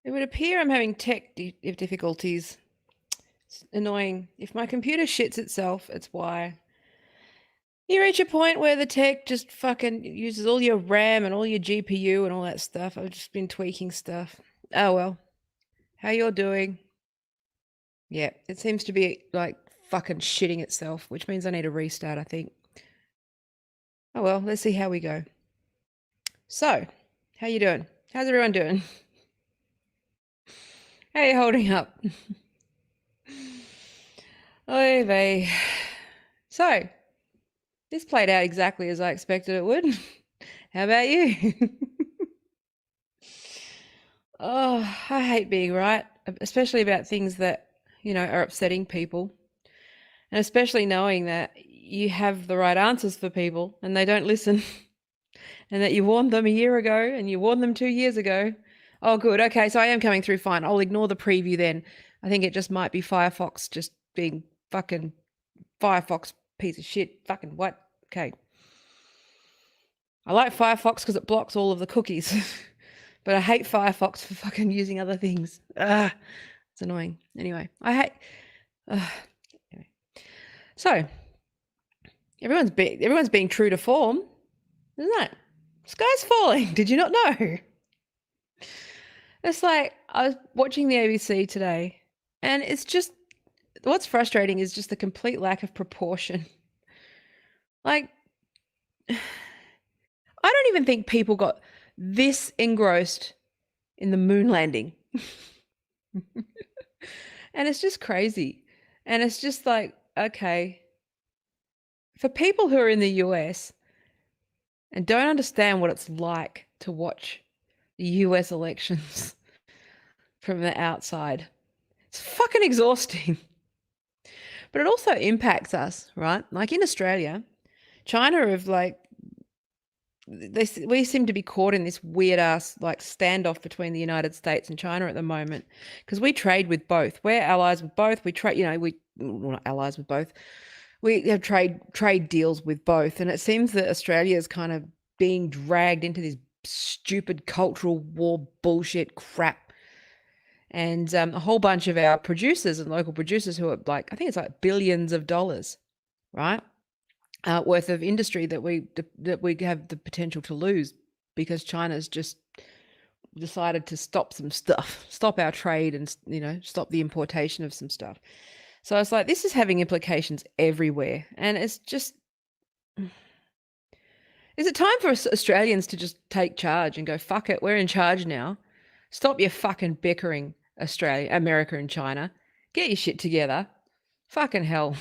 It would appear I'm having tech difficulties. It's annoying. If my computer shits itself, it's why. You reach a point where the tech just fucking uses all your RAM and all your GPU and all that stuff. I've just been tweaking stuff. Oh well. How you're doing? Yeah, it seems to be like fucking shitting itself, which means I need a restart, I think. Oh well, let's see how we go. So, how you doing? How's everyone doing? How you holding up? Oy vey. So, this played out exactly as I expected it would. How about you? Oh, I hate being right, especially about things that, are upsetting people. And especially knowing that you have the right answers for people and they don't listen. And that you warned them a year ago and you warned them 2 years ago. Oh, good. Okay, so I am coming through fine. I'll ignore the preview then. I think it just might be Firefox just being fucking Firefox piece of shit. Fucking what? Okay. I like Firefox because it blocks all of the cookies. But I hate Firefox for fucking using other things. It's annoying. Anyway, I hate... Anyway. So, everyone's being true to form, isn't it? Sky's falling. Did you not know? It's like I was watching the ABC today, and it's just what's frustrating is just the complete lack of proportion. Like, I don't even think people got this engrossed in the moon landing. And it's just crazy. And it's just like, okay, for people who are in the US and don't understand what it's like to watch the US elections from the outside, it's fucking exhausting. But it also impacts us, right? Like in Australia, China have we seem to be caught in this weird ass like standoff between the United States and China at the moment because we trade with both. We're allies with both. We trade, we're not allies with both. We have trade deals with both, and it seems that Australia is kind of being dragged into this stupid cultural war bullshit crap. And a whole bunch of our producers and local producers who are like, I think it's like billions of dollars, right? Worth of industry that we have the potential to lose because China's just decided to stop some stuff, stop our trade and, stop the importation of some stuff. So it's like, this is having implications everywhere. And it's just, is it time for us Australians to just take charge and go, fuck it, we're in charge now. Stop your fucking bickering, Australia, America and China. Get your shit together. Fucking hell.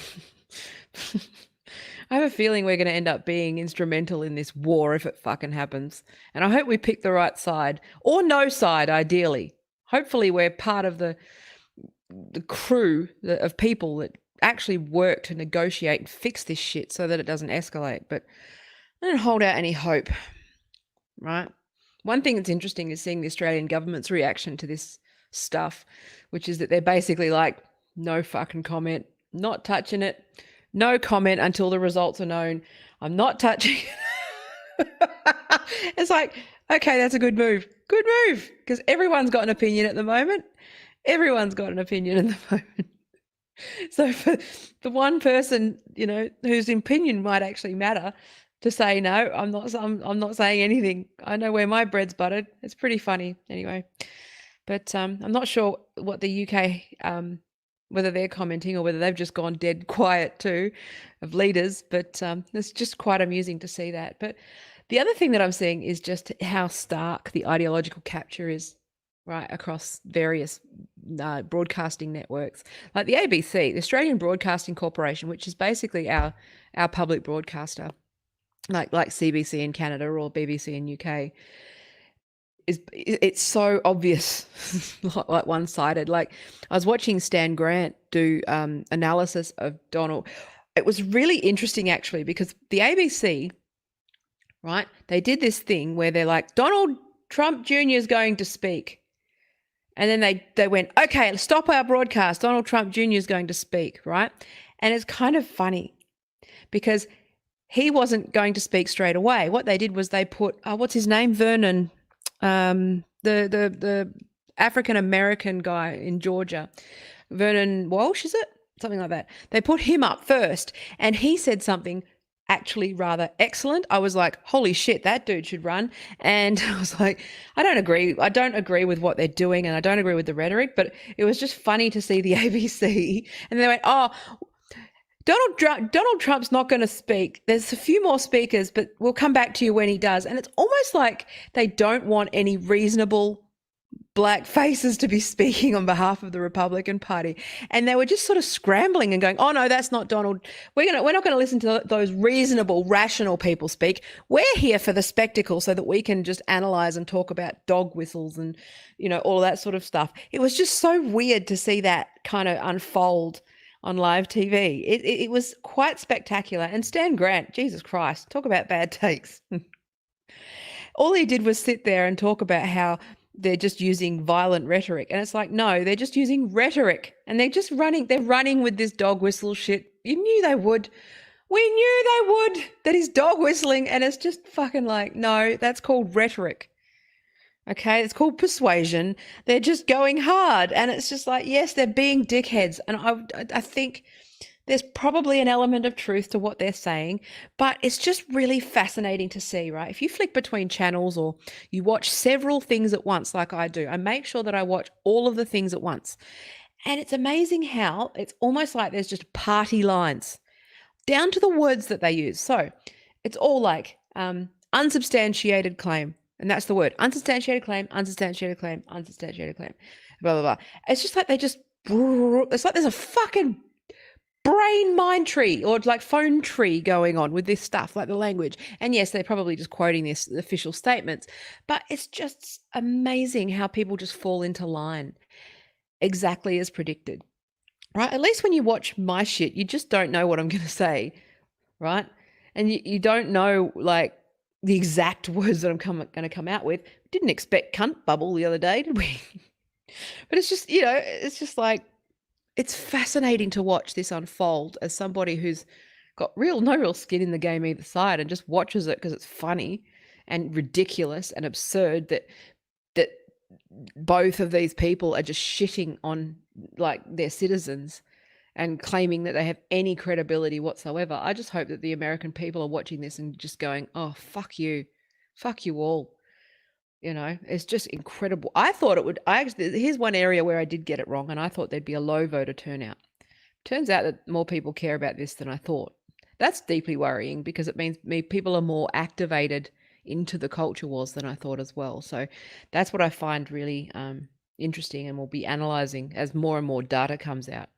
I have a feeling we're going to end up being instrumental in this war if it fucking happens. And I hope we pick the right side, or no side, ideally. Hopefully we're part of the crew of people that actually work to negotiate and fix this shit so that it doesn't escalate. But I don't hold out any hope, right? One thing that's interesting is seeing the Australian government's reaction to this stuff, which is that they're basically like, no fucking comment, not touching it. No comment until the results are known. I'm not touching it. It's like, okay, that's a good move. Good move. Because everyone's got an opinion at the moment. Everyone's got an opinion at the moment. So for the one person, whose opinion might actually matter to say, no, I'm not saying anything. I know where my bread's buttered. It's pretty funny anyway. But I'm not sure what the UK whether they're commenting or whether they've just gone dead quiet too of leaders. But it's just quite amusing to see that. But the other thing that I'm seeing is just how stark the ideological capture is, right, across various broadcasting networks. Like the ABC, the Australian Broadcasting Corporation, which is basically our public broadcaster, like CBC in Canada or BBC in UK, it's so obvious, like one-sided. Like I was watching Stan Grant do analysis of Donald. It was really interesting actually because the ABC, right, they did this thing where they're like, Donald Trump Jr. is going to speak. And then they went, okay, let's stop our broadcast. Donald Trump Jr. is going to speak, right? And it's kind of funny because he wasn't going to speak straight away. What they did was they put, what's his name? Vernon. The African-American guy in Georgia, Vernon Walsh, is it? Something like that. They put him up first, and he said something actually rather excellent. I was like, holy shit, that dude should run. And I was like, I don't agree. I don't agree with what they're doing, and I don't agree with the rhetoric, but it was just funny to see the ABC. And they went, oh, Donald Trump's not going to speak. There's a few more speakers, but we'll come back to you when he does. And it's almost like they don't want any reasonable black faces to be speaking on behalf of the Republican Party. And they were just sort of scrambling and going, oh no, that's not Donald. We're not going to listen to those reasonable, rational people speak. We're here for the spectacle so that we can just analyze and talk about dog whistles and, all of that sort of stuff. It was just so weird to see that kind of unfold on live TV. It was quite spectacular. And Stan Grant, Jesus Christ, talk about bad takes. All he did was sit there and talk about how they're just using violent rhetoric. And it's like, no, they're just using rhetoric, and they're running with this dog whistle shit. You knew they would. We knew they would, that he's dog whistling, and it's just fucking like, no, that's called rhetoric. Okay, it's called persuasion. They're just going hard, and it's just like, yes, they're being dickheads. And I think there's probably an element of truth to what they're saying, but it's just really fascinating to see, right? If you flick between channels or you watch several things at once, like I do, I make sure that I watch all of the things at once. And it's amazing how it's almost like there's just party lines down to the words that they use. So it's all like unsubstantiated claim. And that's the word. Unsubstantiated claim, unsubstantiated claim, unsubstantiated claim, blah, blah, blah. It's just like it's like there's a fucking brain mind tree or like phone tree going on with this stuff, like the language. And yes, they're probably just quoting this official statements, but it's just amazing how people just fall into line exactly as predicted, right? At least when you watch my shit, you just don't know what I'm going to say, right? And you don't know like the exact words that I'm going to come out with. Didn't expect cunt bubble the other day, did we? But it's just, it's just like, it's fascinating to watch this unfold as somebody who's got no real skin in the game either side and just watches it because it's funny and ridiculous and absurd that both of these people are just shitting on like their citizens and claiming that they have any credibility whatsoever. I just hope that the American people are watching this and just going, oh, fuck you all. It's just incredible. I thought it would. Here's one area where I did get it wrong, and I thought there'd be a low voter turnout. Turns out that more people care about this than I thought. That's deeply worrying because it means people are more activated into the culture wars than I thought as well. So that's what I find really interesting, and we'll be analysing as more and more data comes out.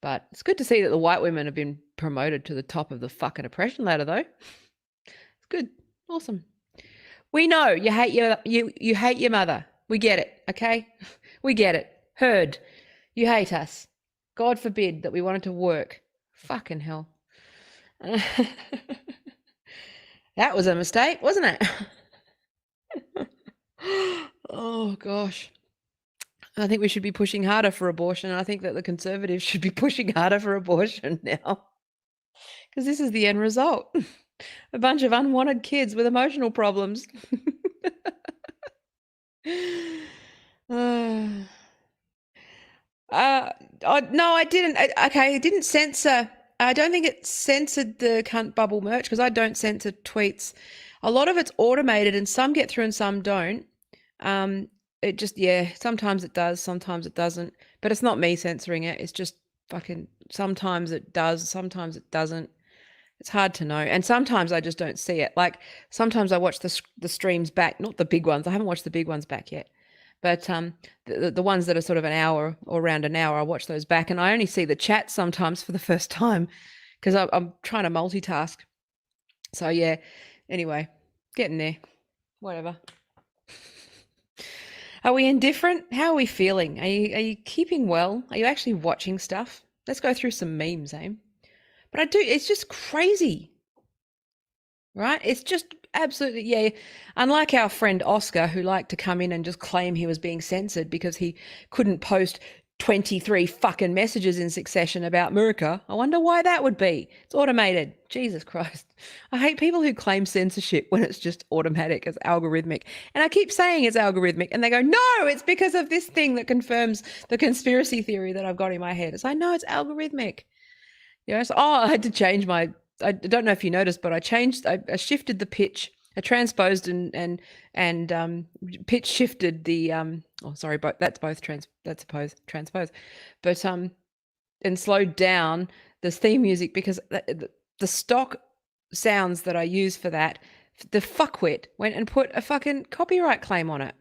But it's good to see that the white women have been promoted to the top of the fucking oppression ladder, though. It's good. Awesome. We know you hate you hate your mother. We get it, okay? We get it. Heard. You hate us. God forbid that we wanted to work. Fucking hell. That was a mistake, wasn't it? Oh, gosh. I think we should be pushing harder for abortion. I think that the Conservatives should be pushing harder for abortion now. Because this is the end result. A bunch of unwanted kids with emotional problems. No, I didn't. Okay, it didn't censor. I don't think it censored the cunt bubble merch because I don't censor tweets. A lot of it's automated and some get through and some don't. It just, sometimes it does, sometimes it doesn't. But it's not me censoring it. It's just fucking, sometimes it does, sometimes it doesn't. It's hard to know. And sometimes I just don't see it. Like sometimes I watch the streams back, not the big ones. I haven't watched the big ones back yet. But the ones that are sort of an hour or around an hour, I watch those back. And I only see the chat sometimes for the first time because I'm trying to multitask. So, yeah, anyway, getting there. Whatever. Are we indifferent? How are we feeling? Are you keeping well? Are you actually watching stuff? Let's go through some memes, But it's just crazy, right? It's just absolutely, unlike our friend Oscar, who liked to come in and just claim he was being censored because he couldn't post 23 fucking messages in succession about Murica. I wonder why that would be. It's automated. Jesus Christ. I hate people who claim censorship when it's just automatic, it's algorithmic. And I keep saying it's algorithmic, and they go, no, it's because of this thing that confirms the conspiracy theory that I've got in my head. It's like, no, it's algorithmic. You know, so, I had to change I don't know if you noticed, but I shifted the pitch. I transposed and pitch shifted the transpose, but and slowed down the theme music because the stock sounds that I use for that, the fuckwit went and put a fucking copyright claim on it.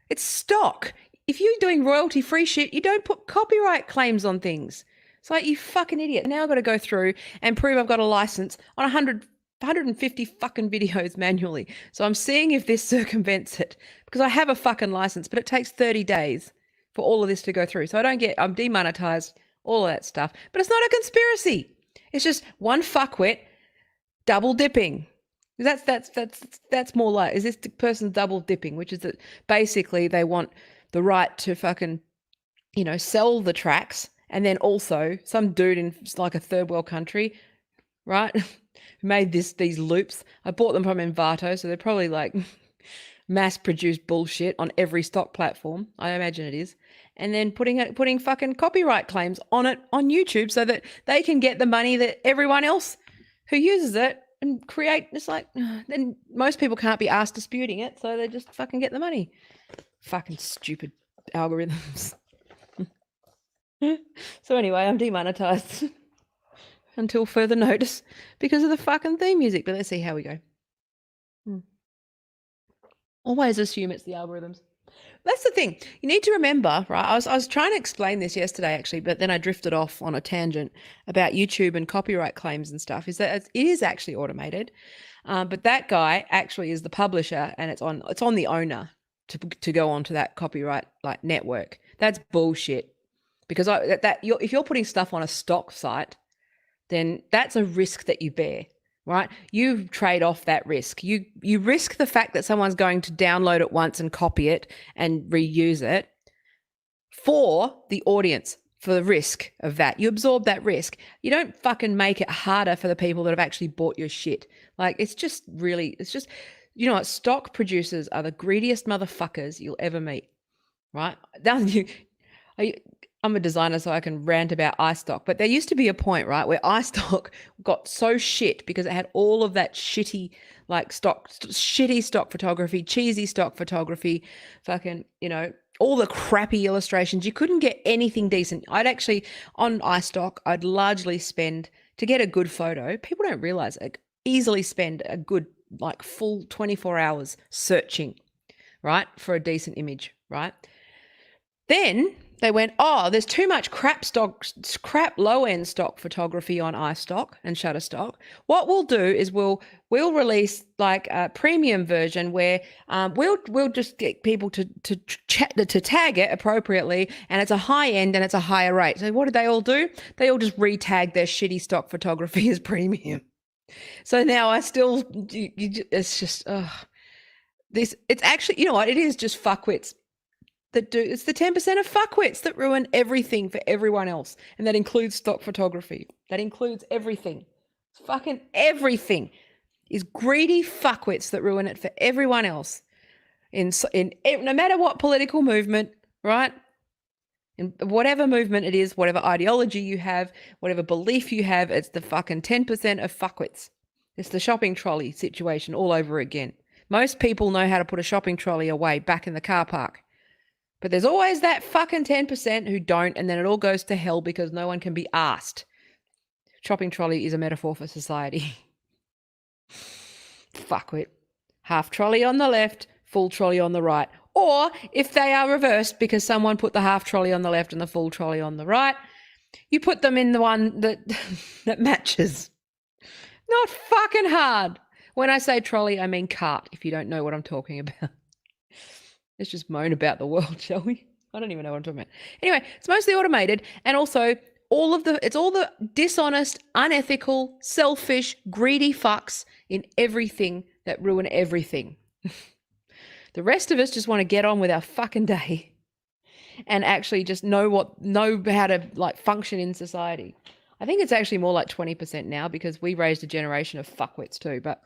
It's stock. If you're doing royalty free shit, you don't put copyright claims on things. It's like, you fucking idiot. Now I've got to go through and prove I've got a license on 150 fucking videos manually. So I'm seeing if this circumvents it, because I have a fucking license, but it takes 30 days for all of this to go through. So I'm demonetized, all of that stuff. But it's not a conspiracy. It's just one fuckwit double dipping. That's more like, is this person double dipping, which is that basically they want the right to fucking, sell the tracks. And then also some dude in like a third world country, right, who made these loops. I bought them from Envato, so they're probably like mass-produced bullshit on every stock platform. I imagine it is. And then putting fucking copyright claims on it on YouTube so that they can get the money that everyone else who uses it and create. It's like, then most people can't be asked disputing it, so they just fucking get the money. Fucking stupid algorithms. So anyway, I'm demonetized until further notice because of the fucking theme music. But let's see how we go. Always assume it's the algorithms. That's the thing. You need to remember, right? I was trying to explain this yesterday, actually, but then I drifted off on a tangent about YouTube and copyright claims and stuff. Is that it is actually automated, but that guy actually is the publisher, and it's on the owner to go onto that copyright like network. That's bullshit. Because if you're putting stuff on a stock site, then that's a risk that you bear, right? You trade off that risk. You risk the fact that someone's going to download it once and copy it and reuse it for the audience, for the risk of that. You absorb that risk. You don't fucking make it harder for the people that have actually bought your shit. Like, it's just, you know what? Stock producers are the greediest motherfuckers you'll ever meet, right? I'm a designer, so I can rant about iStock, but there used to be a point, right, where iStock got so shit because it had all of that shitty stock photography, cheesy stock photography, fucking, all the crappy illustrations. You couldn't get anything decent. On iStock, I'd largely spend, to get a good photo, people don't realize it, easily spend a good, like, full 24 hours searching, right, for a decent image, right? Then they went, there's too much crap low-end stock photography on iStock and Shutterstock. What we'll do is we'll release like a premium version where we'll just get people to tag it appropriately, and it's a high end and it's a higher rate. So what did they all do? They all just retag their shitty stock photography as premium. So now it's just it's actually, you know what? It is just fuckwits. It's the 10% of fuckwits that ruin everything for everyone else. And that includes stock photography. That includes everything. It's fucking everything is greedy fuckwits that ruin it for everyone else. In no matter what political movement, right? In whatever movement it is, whatever ideology you have, whatever belief you have, it's the fucking 10% of fuckwits. It's the shopping trolley situation all over again. Most people know how to put a shopping trolley away back in the car park. But there's always that fucking 10% who don't, and then it all goes to hell because no one can be asked. Shopping trolley is a metaphor for society. Fuckwit. Half trolley on the left, full trolley on the right. Or if they are reversed because someone put the half trolley on the left and the full trolley on the right, you put them in the one that matches. Not fucking hard. When I say trolley, I mean cart, if you don't know what I'm talking about. Let's just moan about the world, shall we? I don't even know what I'm talking about. Anyway, it's mostly automated, and also it's all the dishonest, unethical, selfish, greedy fucks in everything that ruin everything. The rest of us just want to get on with our fucking day. and actually just know how to like function in society. I think it's actually more like 20% now because we raised a generation of fuckwits too, but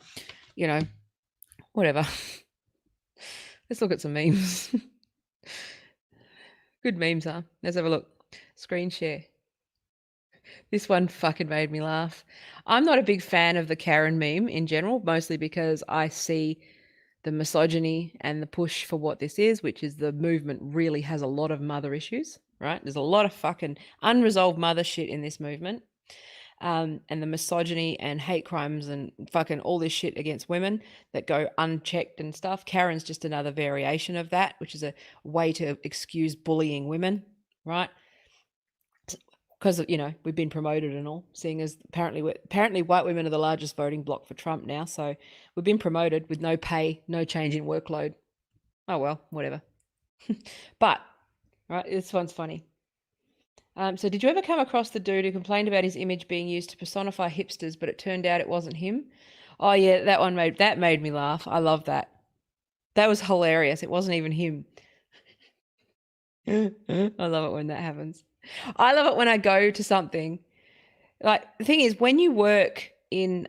you know, whatever. Let's look at some memes. Good memes, huh? Let's have a look. Screen share. This one fucking made me laugh. I'm not a big fan of the Karen meme in general, mostly because I see the misogyny and the push for what this is, which is the movement really has a lot of mother issues, right? There's a lot of fucking unresolved mother shit in this movement. And the misogyny and hate crimes and fucking all this shit against women that go unchecked and stuff. Karen's just another variation of that, which is a way to excuse bullying women, right? Because we've been promoted and all, seeing as apparently white women are the largest voting bloc for Trump now, so we've been promoted with no pay, no change in workload. Oh well, whatever. But right, this one's funny. So did you ever come across the dude who complained about his image being used to personify hipsters, but it turned out it wasn't him? Oh yeah, that made me laugh. I love that. That was hilarious. It wasn't even him. I love it when that happens. I love it when I go to something. Like the thing is, when you work in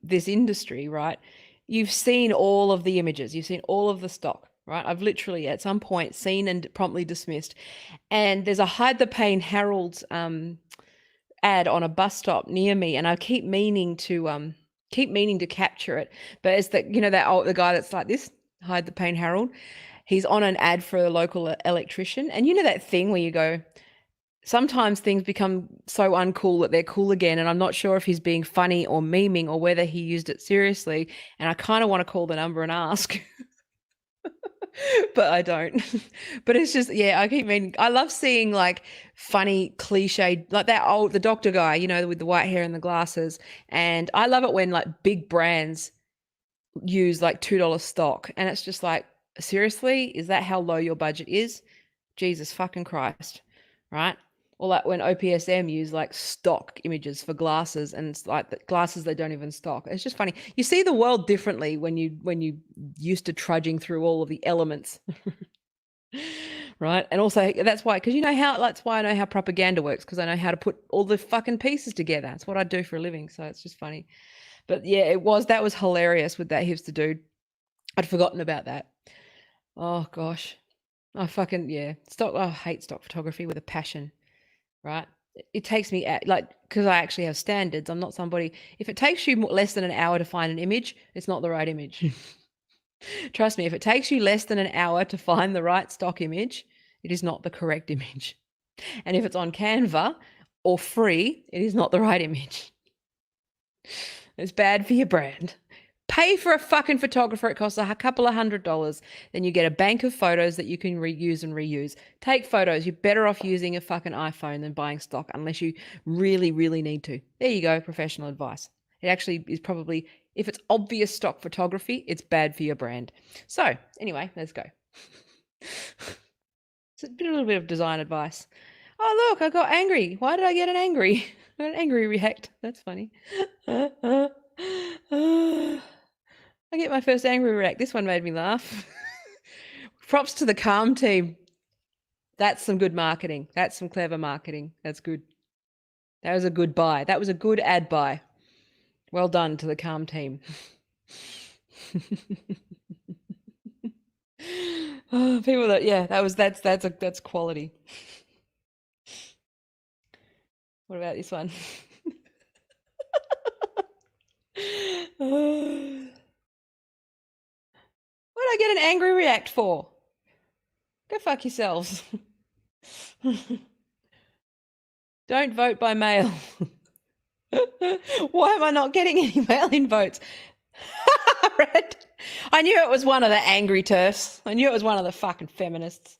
this industry, right, you've seen all of the images, you've seen all of the stock, right? I've literally at some point seen and promptly dismissed. And there's a Hide the Pain Harold's ad on a bus stop near me, and I keep meaning to capture it. But it's that the guy that's like this, Hide the Pain Harold. He's on an ad for a local electrician, and you know that thing where you go, sometimes things become so uncool that they're cool again, and I'm not sure if he's being funny or memeing or whether he used it seriously, and I kind of want to call the number and ask. But I don't. But it's just, yeah, I love seeing like funny cliche, like the doctor guy, with the white hair and the glasses. And I love it when like big brands use like $2 stock, and it's just like, seriously, is that how low your budget is? Jesus fucking Christ, right? Or like when OPSM use like stock images for glasses, and it's like the glasses they don't even stock. It's just funny. You see the world differently when you used to trudging through all of the elements. Right? And also that's why I know how propaganda works, because I know how to put all the fucking pieces together. That's what I do for a living. So it's just funny. But yeah, that was hilarious with that hipster dude. I'd forgotten about that. Oh gosh. I hate stock photography with a passion, right? It takes me out, like, because I actually have standards. I'm not somebody, if it takes you less than an hour to find an image, it's not the right image. Trust me, if it takes you less than an hour to find the right stock image, it is not the correct image. And if it's on Canva or free, it is not the right image. It's bad for your brand. Pay for a fucking photographer. It costs a couple of $100. Then you get a bank of photos that you can reuse and reuse. Take photos. You're better off using a fucking iPhone than buying stock, unless you really, really need to. There you go. Professional advice. It actually is probably, if it's obvious stock photography, it's bad for your brand. So anyway, let's go. It's a little bit of design advice. Oh, look, I got angry. Why did I get an angry? I got an angry react. That's funny. I get my first angry react. This one made me laugh. Props to the Calm team. That's some good marketing. That's some clever marketing. That's good. That was a good buy. That was a good ad buy. Well done to the Calm team. Oh, people that's quality. What about this one? What did I get an angry react for? Go fuck yourselves. Don't vote by mail. Why am I not getting any mail-in votes? I knew it was one of the angry turfs. I knew it was one of the fucking feminists.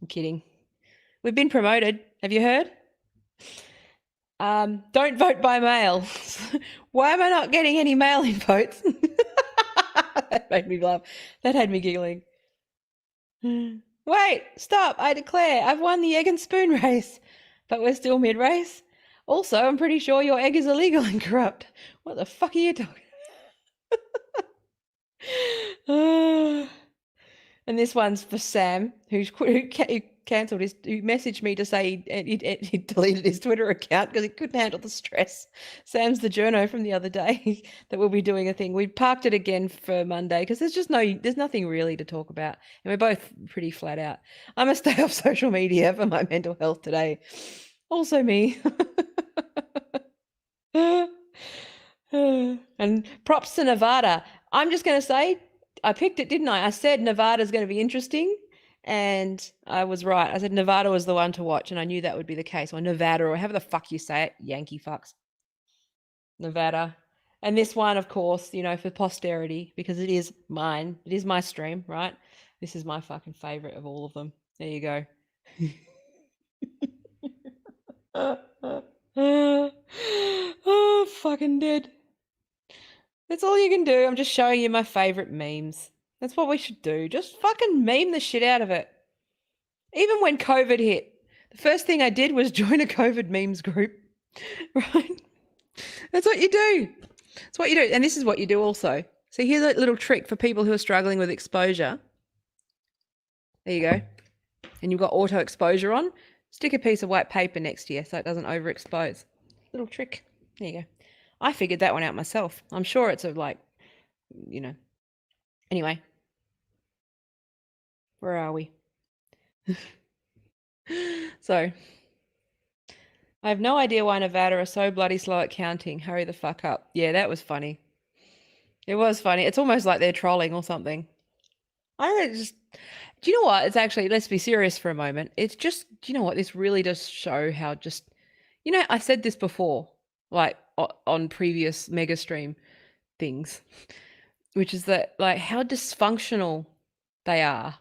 I'm kidding. We've been promoted. Have you heard? Don't vote by mail. Why am I not getting any mail-in votes? That made me laugh. That had me giggling. Wait, stop. I declare I've won the egg and spoon race. But we're still mid-race. Also, I'm pretty sure your egg is illegal and corrupt. What the fuck are you talking about? And this one's for Sam, who cancelled his. He messaged me to say he deleted his Twitter account because he couldn't handle the stress. Sam's the journo from the other day that we'll be doing a thing. We parked it again for Monday because there's nothing really to talk about, and we're both pretty flat out. I must stay off social media for my mental health today. Also me. And props to Nevada. I'm just going to say, I picked it, didn't I? I said Nevada's going to be interesting, and I was right. I said Nevada was the one to watch, and I knew that would be the case. Or Nevada, or however the fuck you say it, Yankee fucks. Nevada. And this one, of course, for posterity, because it is mine. It is my stream, right? This is my fucking favorite of all of them. There you go. Oh, fucking dead. That's all you can do. I'm just showing you my favorite memes. That's what we should do. Just fucking meme the shit out of it. Even when COVID hit, the first thing I did was join a COVID memes group. Right? That's what you do. That's what you do. And this is what you do also. So here's a little trick for people who are struggling with exposure. There you go. And you've got auto exposure on. Stick a piece of white paper next to you so it doesn't overexpose. Little trick. There you go. I figured that one out myself. I'm sure it's Anyway. Where are we? So, I have no idea why Nevada are so bloody slow at counting. Hurry the fuck up. Yeah, that was funny. It was funny. It's almost like they're trolling or something. Do you know what? It's actually, let's be serious for a moment. It's just, do you know what? This really does show how just, I said this before, like on previous mega stream things, which is that like how dysfunctional they are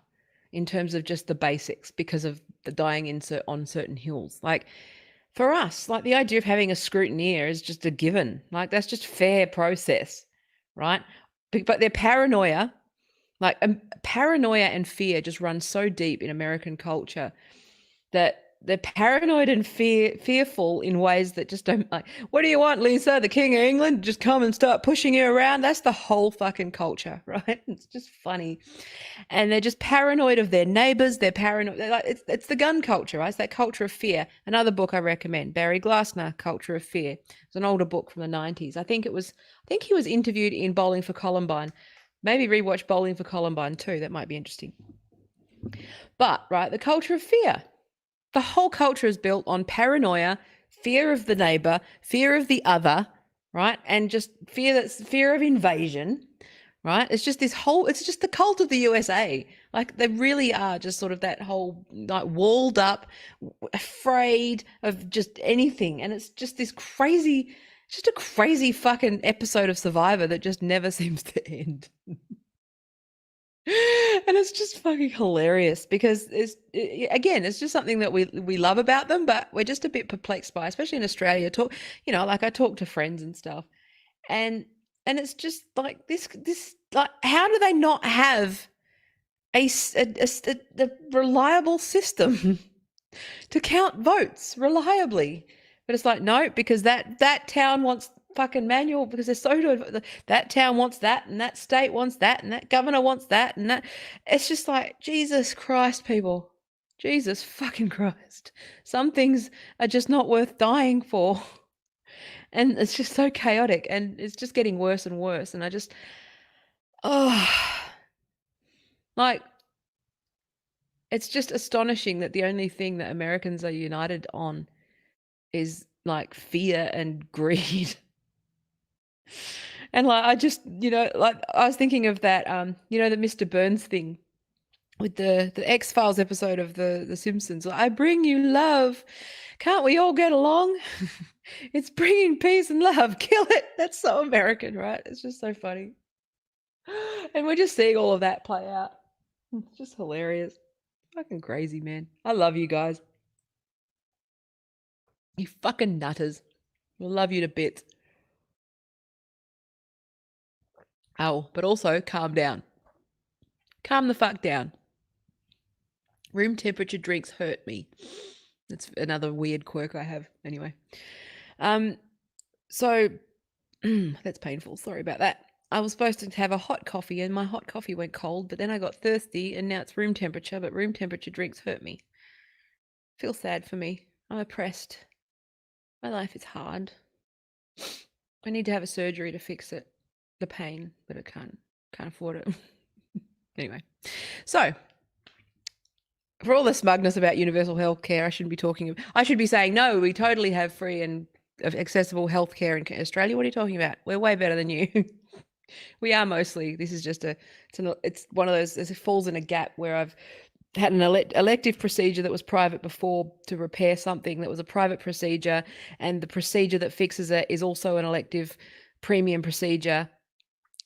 in terms of just the basics because of the dying on certain hills. Like for us, like the idea of having a scrutineer is just a given. Like that's just fair process, right? But their paranoia, like paranoia and fear just run so deep in American culture that they're paranoid and fearful in ways that just don't like, what do you want, Lisa? The King of England? Just come and start pushing you around? That's the whole fucking culture, right? It's just funny. And they're just paranoid of their neighbors. They're paranoid. It's the gun culture, right? It's that culture of fear. Another book I recommend, Barry Glassner, Culture of Fear. It's an older book from the 90s. I think he was interviewed in Bowling for Columbine. Maybe rewatch Bowling for Columbine too. That might be interesting. But, right, the culture of fear. The whole culture is built on paranoia, fear of the neighbor, fear of the other, right? And just fear of invasion, right? It's just it's just the cult of the USA. Like they really are just sort of that whole like walled up, afraid of just anything. And it's just a crazy fucking episode of Survivor that just never seems to end. And it's just fucking hilarious because it's just something that we love about them, but we're just a bit perplexed by, especially in Australia. Like I talk to friends and stuff, and it's just like this like how do they not have a reliable system to count votes reliably? But it's like no, because that town wants fucking manual because they're so good. That town wants that, and that state wants that, and that governor wants that, and that. It's just like Jesus Christ, people. Jesus fucking Christ. Some things are just not worth dying for, and it's just so chaotic, and it's just getting worse and worse. And I just, like, it's just astonishing that the only thing that Americans are united on is like fear and greed. And like I just, like I was thinking of that, the Mr. Burns thing with the X-Files episode of the Simpsons. Like, I bring you love. Can't we all get along? It's bringing peace and love. Kill it. That's so American, right? It's just so funny. And we're just seeing all of that play out. It's just hilarious. Fucking crazy, man. I love you guys. You fucking nutters. I love you to bits. Oh, but also calm down. Calm the fuck down. Room temperature drinks hurt me. That's another weird quirk I have. Anyway. So that's painful. Sorry about that. I was supposed to have a hot coffee and my hot coffee went cold, but then I got thirsty and now it's room temperature, but room temperature drinks hurt me. Feel sad for me. I'm oppressed. My life is hard. I need to have a surgery to fix it. The pain, but I can't afford it. Anyway, so for all the smugness about universal health care, I should be saying, no, we totally have free and accessible health care in Australia. What are you talking about? We're way better than you. We are mostly. This is just it's one of those, it falls in a gap where I've had an elective procedure that was private before to repair something that was a private procedure, and the procedure that fixes it is also an elective premium procedure.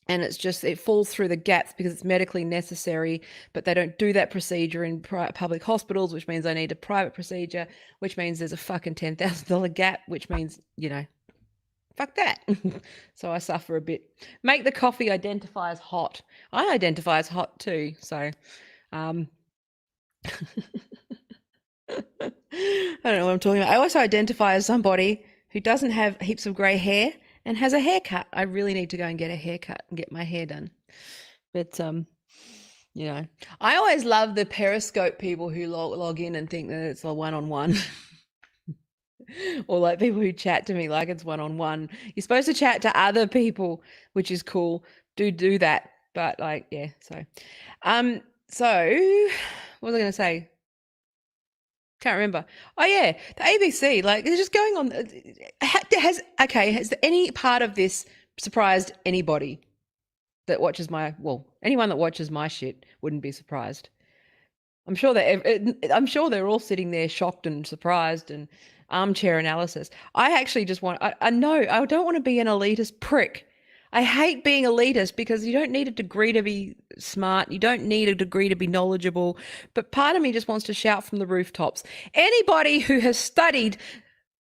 And it's just, it falls through the gaps because it's medically necessary, but they don't do that procedure in public hospitals, which means I need a private procedure, which means there's a fucking $10,000 gap, which means, fuck that. So I suffer a bit. Make the coffee identify as hot. I identify as hot too. So, I don't know what I'm talking about. I also identify as somebody who doesn't have heaps of grey hair and has a haircut. I really need to go and get a haircut and get my hair done. But, I always love the Periscope people who log in and think that it's a one-on-one. Or like people who chat to me like it's one-on-one. You're supposed to chat to other people, which is cool. Do that. But like, yeah, so what was I going to say? Can't remember. Oh yeah, the ABC, like they're just going on. Has any part of this surprised anybody that watches anyone that watches my shit wouldn't be surprised. I'm sure they're all sitting there shocked and surprised and armchair analysis. I actually just I don't want to be an elitist prick. I hate being elitist because you don't need a degree to be smart. You don't need a degree to be knowledgeable. But part of me just wants to shout from the rooftops. Anybody who has studied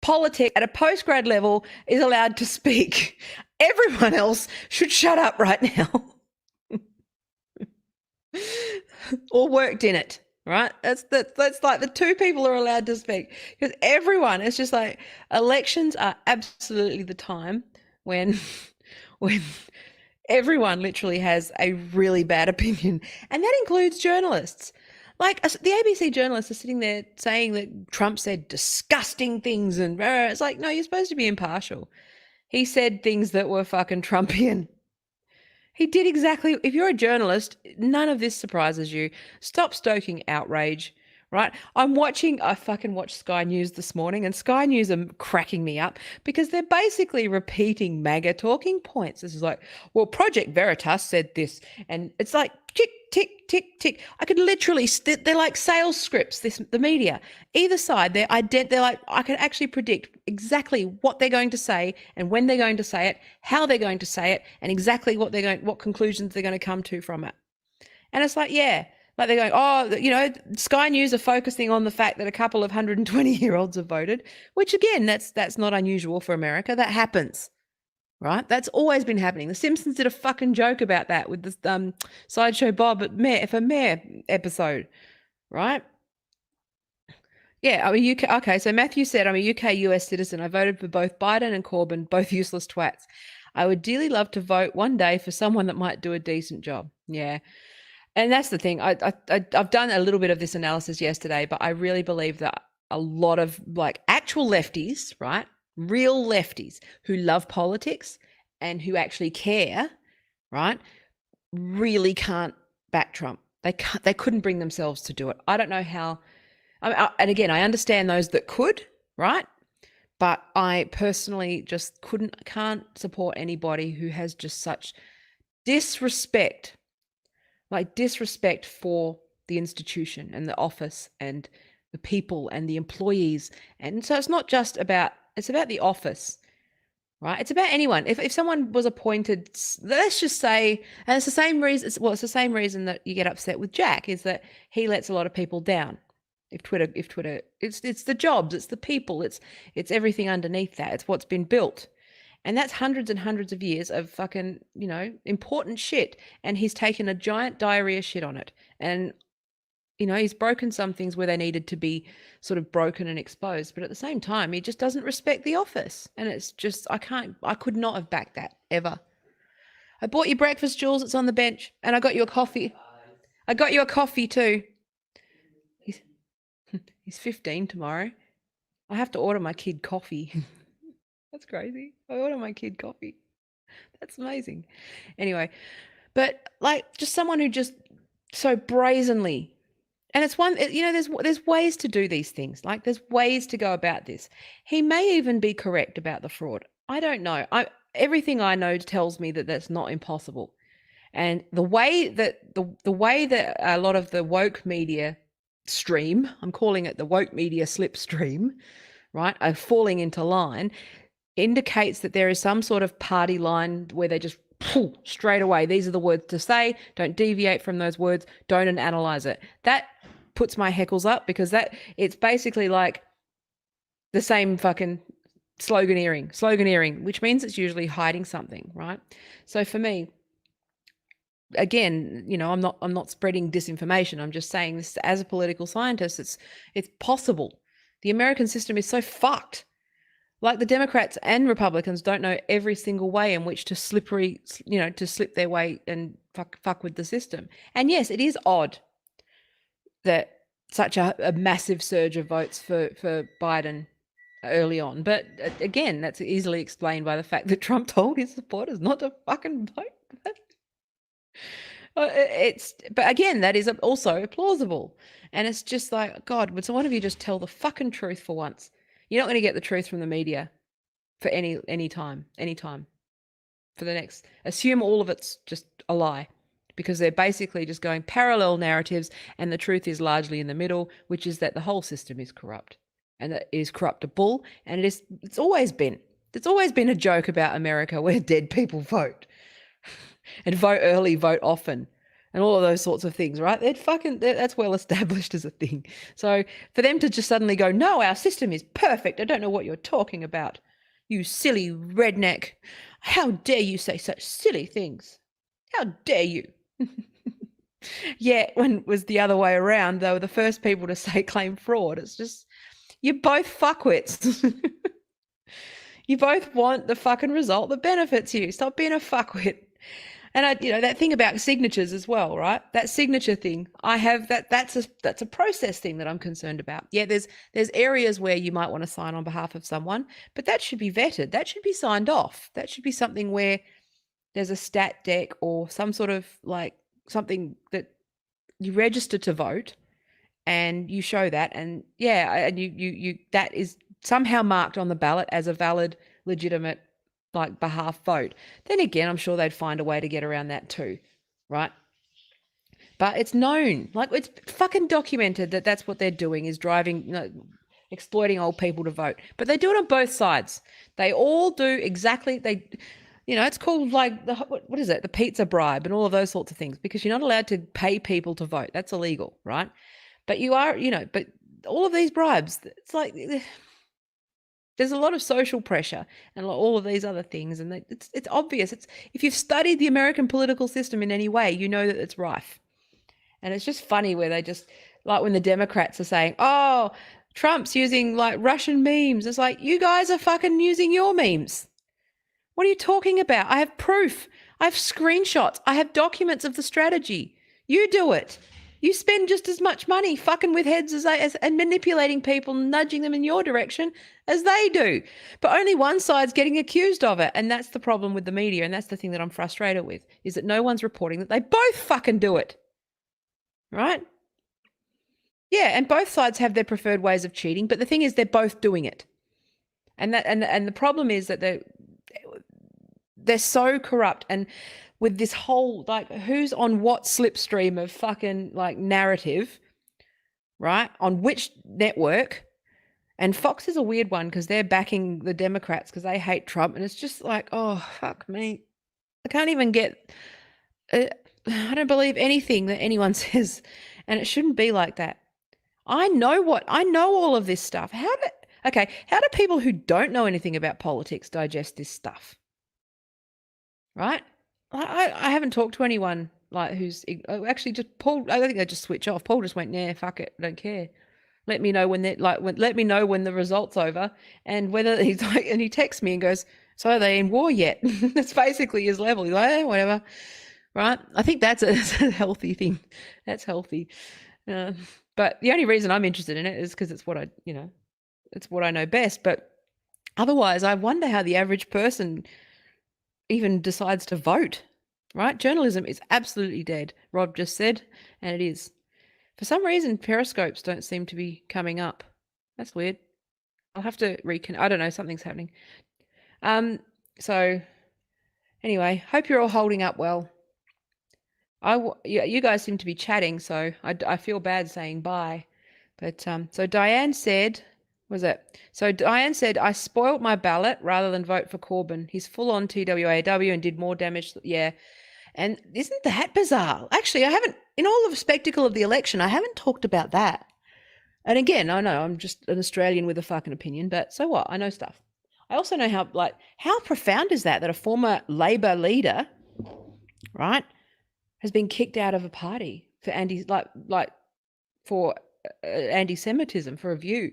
politics at a postgrad level is allowed to speak. Everyone else should shut up right now. Or worked in it, right? That's like the two people are allowed to speak. Because everyone, it's just like elections are absolutely the time when everyone literally has a really bad opinion, and that includes journalists. Like the ABC journalists are sitting there saying that Trump said disgusting things, and it's like, no, you're supposed to be impartial. He said things that were fucking Trumpian. He did exactly. If you're a journalist, none of this surprises you. Stop stoking outrage. Right? I fucking watched Sky News this morning, and Sky News are cracking me up because they're basically repeating MAGA talking points. This is like, well, Project Veritas said this, and it's like tick, tick, tick, tick. I could literally, they're like sales scripts, the media. Either side, they're like, I can actually predict exactly what they're going to say and when they're going to say it, how they're going to say it, and exactly what conclusions they're going to come to from it. And it's like, yeah. Like they're going, Sky News are focusing on the fact that a couple of 120-year-olds have voted, which again, that's not unusual for America. That happens, right? That's always been happening. The Simpsons did a fucking joke about that with the Sideshow Bob at Mayor episode, right? Yeah, I'm a UK. Okay, so Matthew said, I'm a UK-US citizen. I voted for both Biden and Corbyn, both useless twats. I would dearly love to vote one day for someone that might do a decent job. Yeah. And that's the thing. I've done a little bit of this analysis yesterday, but I really believe that a lot of like actual lefties, right? Real lefties who love politics and who actually care, right? Really can't back Trump. They couldn't bring themselves to do it. I don't know how. And again, I understand those that could, right? But I personally just can't support anybody who has just such disrespect for the institution and the office and the people and the employees. And so it's about the office, right? It's about anyone. If someone was appointed, let's just say, and it's the same reason, it's the same reason that you get upset with Jack, is that he lets a lot of people down. If Twitter, it's the jobs, it's the people, it's everything underneath that. It's what's been built. And that's hundreds and hundreds of years of fucking, important shit. And he's taken a giant diarrhea shit on it. And, he's broken some things where they needed to be sort of broken and exposed. But at the same time, he just doesn't respect the office. And it's just, I could not have backed that ever. I bought you breakfast, Jules. It's on the bench. And I got you a coffee. I got you a coffee too. He's 15 tomorrow. I have to order my kid coffee. That's crazy. I order my kid coffee. That's amazing. Anyway, but like just someone who just so brazenly, and it's one, you know, there's ways to do these things. Like there's ways to go about this. He may even be correct about the fraud. I don't know. Everything I know tells me that that's not impossible. And the way that a lot of the woke media stream, I'm calling it the woke media slipstream, right, are falling into line, indicates that there is some sort of party line where they just straight away, these are the words to say, don't deviate from those words, don't analyze it. That puts my heckles up, because it's basically like the same fucking sloganeering, which means it's usually hiding something, right? So for me, again, you know, I'm not spreading disinformation. I'm just saying this as a political scientist, it's possible. The American system is so fucked. Like the Democrats and Republicans don't know every single way in which to slip their way and fuck with the system. And yes, it is odd that such a massive surge of votes for Biden early on. But again, that's easily explained by the fact that Trump told his supporters not to fucking vote. But again, that is also plausible. And it's just like, God, would one of you just tell the fucking truth for once? You're not going to get the truth from the media for any time. For the next, assume all of it's just a lie, because they're basically just going parallel narratives, and the truth is largely in the middle, which is that the whole system is corrupt, and that it is corruptible, and it's always been a joke about America where dead people vote. And vote early, vote often, and all of those sorts of things, right? That's well established as a thing. So for them to just suddenly go, no, our system is perfect, I don't know what you're talking about, you silly redneck. How dare you say such silly things? How dare you? Yeah, when it was the other way around, they were the first people to claim fraud. It's just, you're both fuckwits. You both want the fucking result that benefits you. Stop being a fuckwit. And that thing about signatures as well, right? That signature thing, that's a process thing that I'm concerned about. Yeah, there's areas where you might want to sign on behalf of someone, but that should be vetted. That should be signed off. That should be something where there's a stat deck or some sort of like something that you register to vote and you show that, and yeah, and you that is somehow marked on the ballot as a valid, legitimate like behalf vote. Then again, I'm sure they'd find a way to get around that too, right? But it's known, like it's fucking documented that that's what they're doing, is exploiting old people to vote. But they do it on both sides. They all do exactly, it's called like what is it? The pizza bribe and all of those sorts of things, because you're not allowed to pay people to vote. That's illegal, right? But you are, but all of these bribes, it's like there's a lot of social pressure and all of these other things, and it's obvious. If you've studied the American political system in any way, you know that it's rife. And it's just funny where they just, like when the Democrats are saying, oh, Trump's using like Russian memes. It's like, you guys are fucking using your memes. What are you talking about? I have proof. I have screenshots. I have documents of the strategy. You do it. You spend just as much money fucking with heads and manipulating people, nudging them in your direction as they do. But only one side's getting accused of it. And that's the problem with the media. And that's the thing that I'm frustrated with, is that no one's reporting that they both fucking do it. Right? Yeah, and both sides have their preferred ways of cheating. But the thing is, they're both doing it. And the problem is that they're so corrupt. And with this whole, like, who's on what slipstream of fucking, like, narrative, right? On which network. And Fox is a weird one because they're backing the Democrats because they hate Trump. And it's just like, oh, fuck me. I can't even get, I don't believe anything that anyone says. And it shouldn't be like that. I know all of this stuff. How do people who don't know anything about politics digest this stuff? Right? I haven't talked to anyone like who's actually just Paul. I think they just switch off. Paul just went, nah, fuck it, I don't care. Let me know when let me know when the result's over, and whether he's like, and he texts me and goes, so are they in war yet? That's basically his level. He's like, whatever, right? I think that's a healthy thing. That's healthy. But But the only reason I'm interested in it is because it's what it's what I know best. But otherwise, I wonder how the average person even decides to vote, right? Journalism is absolutely dead, Rob just said, and it is. For some reason, periscopes don't seem to be coming up. That's weird. I'll have to I don't know, something's happening. So anyway, hope you're all holding up well. You guys seem to be chatting, so I feel bad saying bye. But so Diane said, I spoilt my ballot rather than vote for Corbyn. He's full on TWAW and did more damage. Yeah. And isn't that bizarre? Actually, I haven't, in all of the spectacle of the election, I haven't talked about that. And again, I know I'm just an Australian with a fucking opinion, but so what? I know stuff. I also know how profound is that a former Labor leader, right, has been kicked out of a party for anti-Semitism, for a view.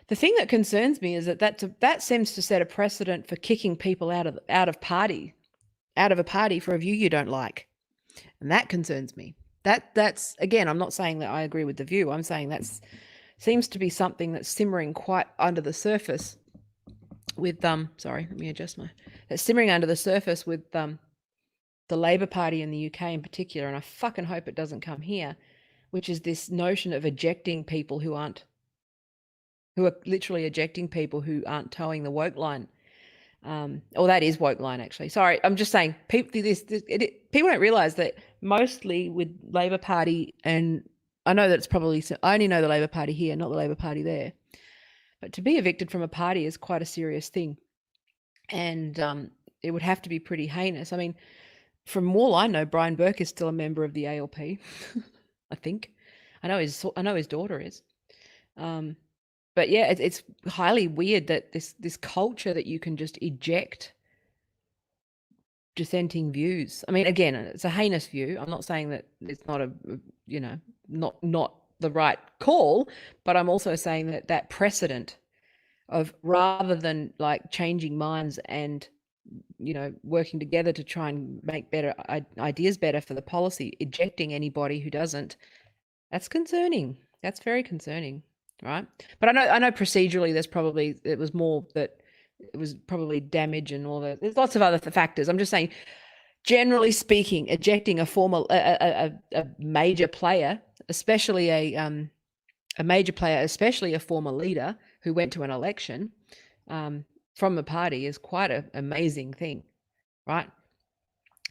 The thing that concerns me is that seems to set a precedent for kicking people out of a party for a view you don't like, and that concerns me. That's again, I'm not saying that I agree with the view. I'm saying that's seems to be something that's simmering quite under the surface with sorry, let me adjust that's simmering under the surface with the Labor Party in the UK in particular, and I fucking hope it doesn't come here, which is this notion of ejecting people who are literally ejecting people who aren't towing the woke line. Or that is woke line, actually. Sorry, I'm just saying people don't realize that mostly with Labor Party, and I know that it's probably, I only know the Labor Party here, not the Labor Party there, but to be evicted from a party is quite a serious thing, and it would have to be pretty heinous. I mean, from all I know, Brian Burke is still a member of the ALP. I think. I know his daughter is. But yeah, it's highly weird that this culture that you can just eject dissenting views. I mean, again, it's a heinous view. I'm not saying that it's not not the right call, but I'm also saying that precedent of, rather than like changing minds and working together to try and make better ideas better for the policy, ejecting anybody who doesn't, that's concerning. That's very concerning, right? But I know procedurally it was more that it was probably damage and all that. There's lots of other factors. I'm just saying, generally speaking, ejecting a major player, especially a major player, especially a former leader who went to an election from the party, is quite an amazing thing, right?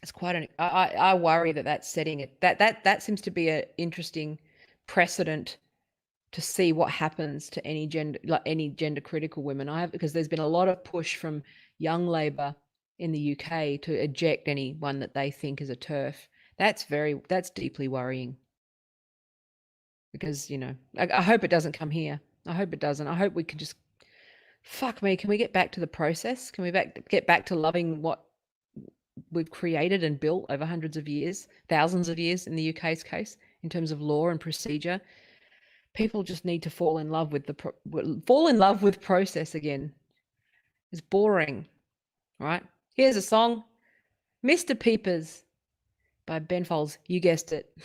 It's quite I worry that's setting it. That seems to be an interesting precedent to see what happens to any gender critical women. Because there's been a lot of push from young Labor in the UK to eject anyone that they think is a TERF. That's deeply worrying, because I hope it doesn't come here. I hope it doesn't. I hope we can just, fuck me, can we get back to the process? Can we get back to loving what we've created and built over hundreds of years, thousands of years in the UK's case, in terms of law and procedure? People just need to fall in love with process again. It's boring, right? Here's a song, Mr. Peepers by Ben Folds. You guessed it.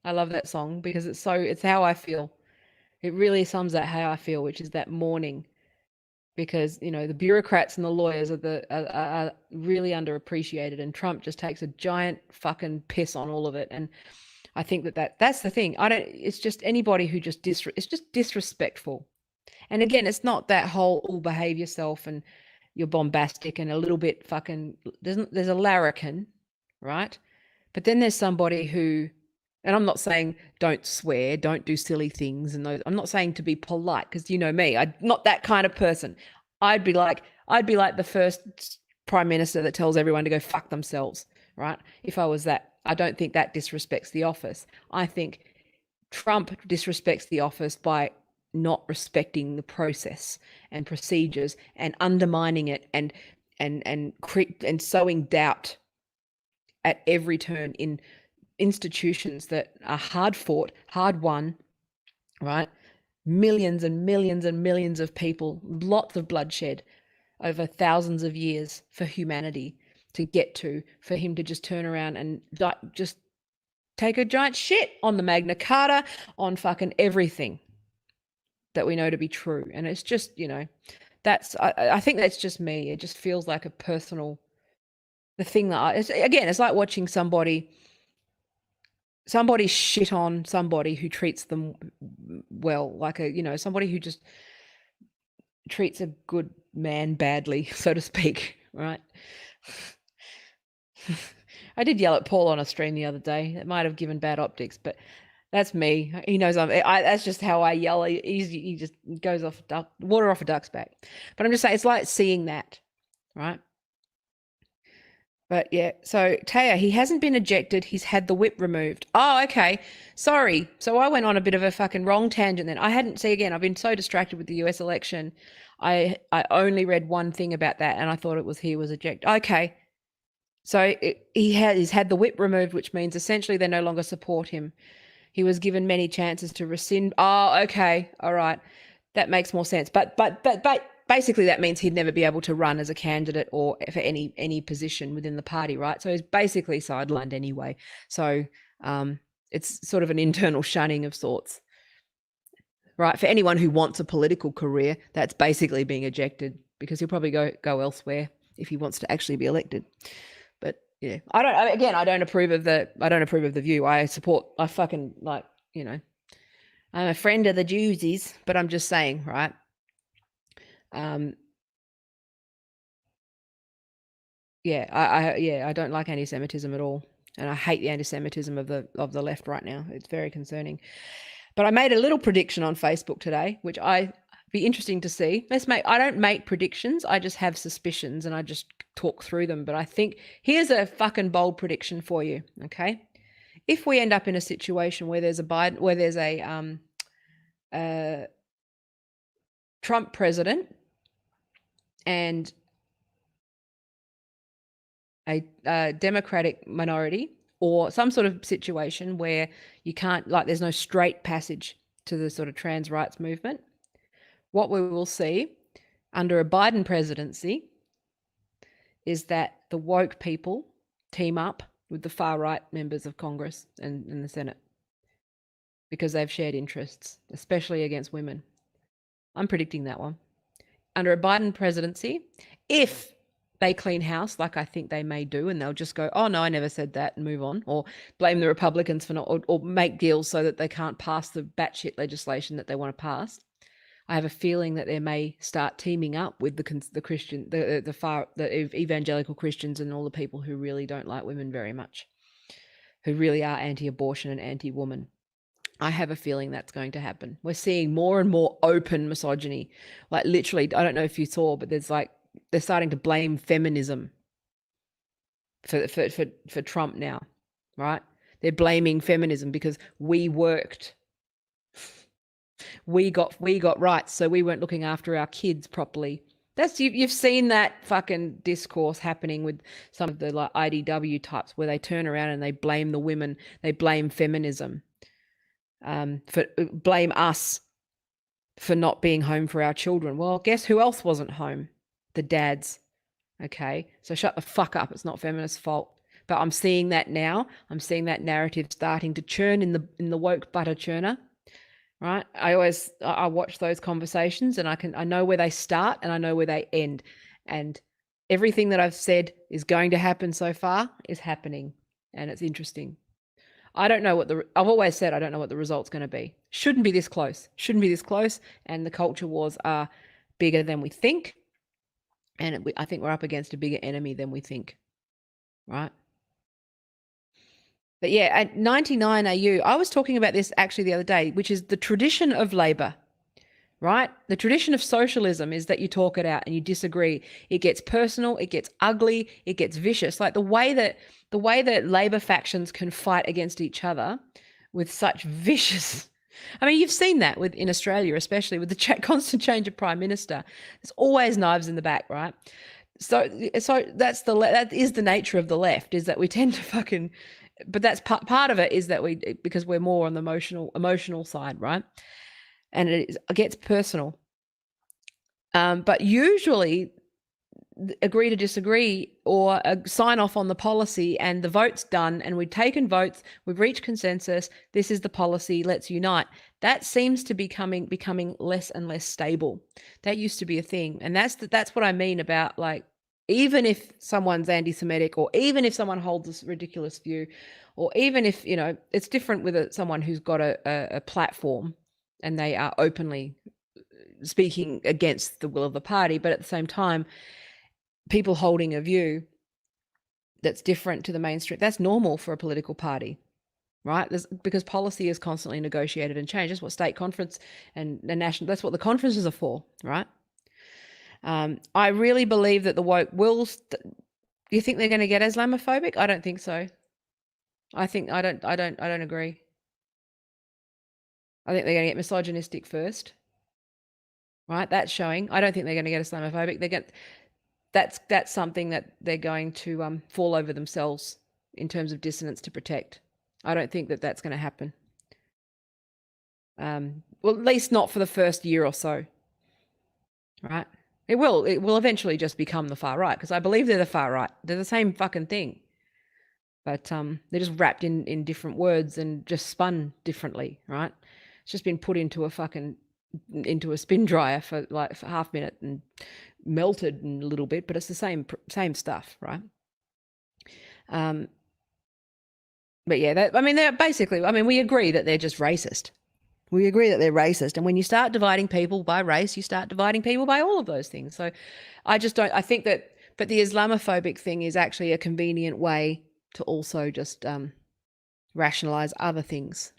I love that song because it's how I feel. It really sums up how I feel, which is that mourning, because the bureaucrats and the lawyers are really underappreciated, and Trump just takes a giant fucking piss on all of it. And I think that's the thing. It's just anybody who it's just disrespectful. And again, it's not that whole behave yourself and you're bombastic and a little bit fucking, there's a larrikin, right? But then there's somebody who, and I'm not saying don't swear, don't do silly things, and I'm not saying to be polite, because you know me, I'm not that kind of person. I'd be like the first prime minister that tells everyone to go fuck themselves, right? If I was that. I don't think that disrespects the office. I think Trump disrespects the office by not respecting the process and procedures and undermining it and sowing doubt at every turn in institutions that are hard fought, hard won, right? Millions and millions and millions of people, lots of bloodshed over thousands of years for humanity to get to, for him to just turn around and just take a giant shit on the Magna Carta, on fucking everything that we know to be true. And it's just, I think that's just me. It just feels like a personal, the thing that it's like watching somebody shit on somebody who treats them well, like somebody who just treats a good man badly, so to speak, right? I did yell at Paul on a stream the other day. It might have given bad optics, but that's me. He knows that's just how I yell. He just goes off water off a duck's back. But I'm just saying, it's like seeing that, right? But yeah, so Taya, he hasn't been ejected. He's had the whip removed. Oh, okay. Sorry. So I went on a bit of a fucking wrong tangent then. I hadn't, see again, I've been so distracted with the US election. I only read one thing about that and I thought it was he was ejected. Okay. So he's had the whip removed, which means essentially they no longer support him. He was given many chances to rescind. Oh, okay. All right. That makes more sense. But basically that means he'd never be able to run as a candidate or for any position within the party, right? So he's basically sidelined anyway. So it's sort of an internal shunning of sorts, right? For anyone who wants a political career, that's basically being ejected because he'll probably go elsewhere if he wants to actually be elected. But yeah, I don't approve of the view. I fucking I'm a friend of the Jewsies, but I'm just saying, right? I don't like anti-Semitism at all, and I hate the anti-Semitism of the left right now. It's very concerning. But I made a little prediction on Facebook today, which I'd be interesting to see. I don't make predictions. I just have suspicions and I just talk through them. But I think here's a fucking bold prediction for you. Okay, if we end up in a situation where there's a Trump president and a Democratic minority, or some sort of situation where you can't, there's no straight passage to the sort of trans rights movement, what we will see under a Biden presidency is that the woke people team up with the far right members of Congress and the Senate because they've shared interests, especially against women. I'm predicting that one. Under a Biden presidency, if they clean house like I think they may do, and they'll just go, oh, no, I never said that, and move on, or blame the Republicans for not, or make deals so that they can't pass the batshit legislation that they want to pass. I have a feeling that they may start teaming up with the evangelical Christians and all the people who really don't like women very much, who really are anti-abortion and anti-woman. I have a feeling that's going to happen. We're seeing more and more open misogyny. Like literally, I don't know if you saw, but they're starting to blame feminism for Trump now, right? They're blaming feminism because we worked. We got rights, so we weren't looking after our kids properly. You've seen that fucking discourse happening with some of the IDW types where they turn around and they blame the women, they blame feminism. Blame us for not being home for our children. Well, guess who else wasn't home? The dads. Okay, so shut the fuck up. It's not feminists' fault. But I'm seeing that now. I'm seeing that narrative starting to churn in the woke butter churner. Right? I watch those conversations and I know where they start and I know where they end. And everything that I've said is going to happen so far is happening, and it's interesting. I've always said I don't know what the result's going to be. Shouldn't be this close. And the culture wars are bigger than we think. And I think we're up against a bigger enemy than we think. Right? But yeah, at 99 AU, I was talking about this actually the other day, which is the tradition of labor, right? The tradition of socialism is that you talk it out and you disagree. It gets personal, it gets ugly, it gets vicious. Like the way that labor factions can fight against each other with such vicious. I mean, you've seen that in Australia, especially with the constant change of prime minister. There's always knives in the back, right? So that is the nature of the left, is that we tend to fucking. But that's part of it, is that because we're more on the emotional side, right? And it gets personal. But usually agree to disagree or sign off on the policy, and the vote's done and we've taken votes, we've reached consensus, this is the policy, let's unite. That seems to be becoming less and less stable. That used to be a thing. And that's what I mean about, like, even if someone's anti-Semitic, or even if someone holds this ridiculous view, or even if, it's different with someone who's got a platform and they are openly speaking against the will of the party, but at the same time, people holding a view that's different to the mainstream, that's normal for a political party, right? Because policy is constantly negotiated and changed. That's what state conference and the national, that's what the conferences are for, right? I really believe that the woke will. Do you think they're going to get Islamophobic? I don't think so. I don't agree. I think they're going to get misogynistic first, right? That's showing. I don't think they're going to get Islamophobic. That's something that they're going to fall over themselves in terms of dissonance to protect. I don't think that that's going to happen. Well, at least not for the first year or so, right? It will eventually just become the far right, because I believe they're the far right. They're the same fucking thing. But they're just wrapped in different words and just spun differently, right? It's just been put into a spin dryer for half a minute and melted a little bit, but it's the same stuff, right? But yeah, they're basically, we agree that they're just racist. We agree that they're racist. And when you start dividing people by race, you start dividing people by all of those things. So I think that, but the Islamophobic thing is actually a convenient way to also just rationalize other things,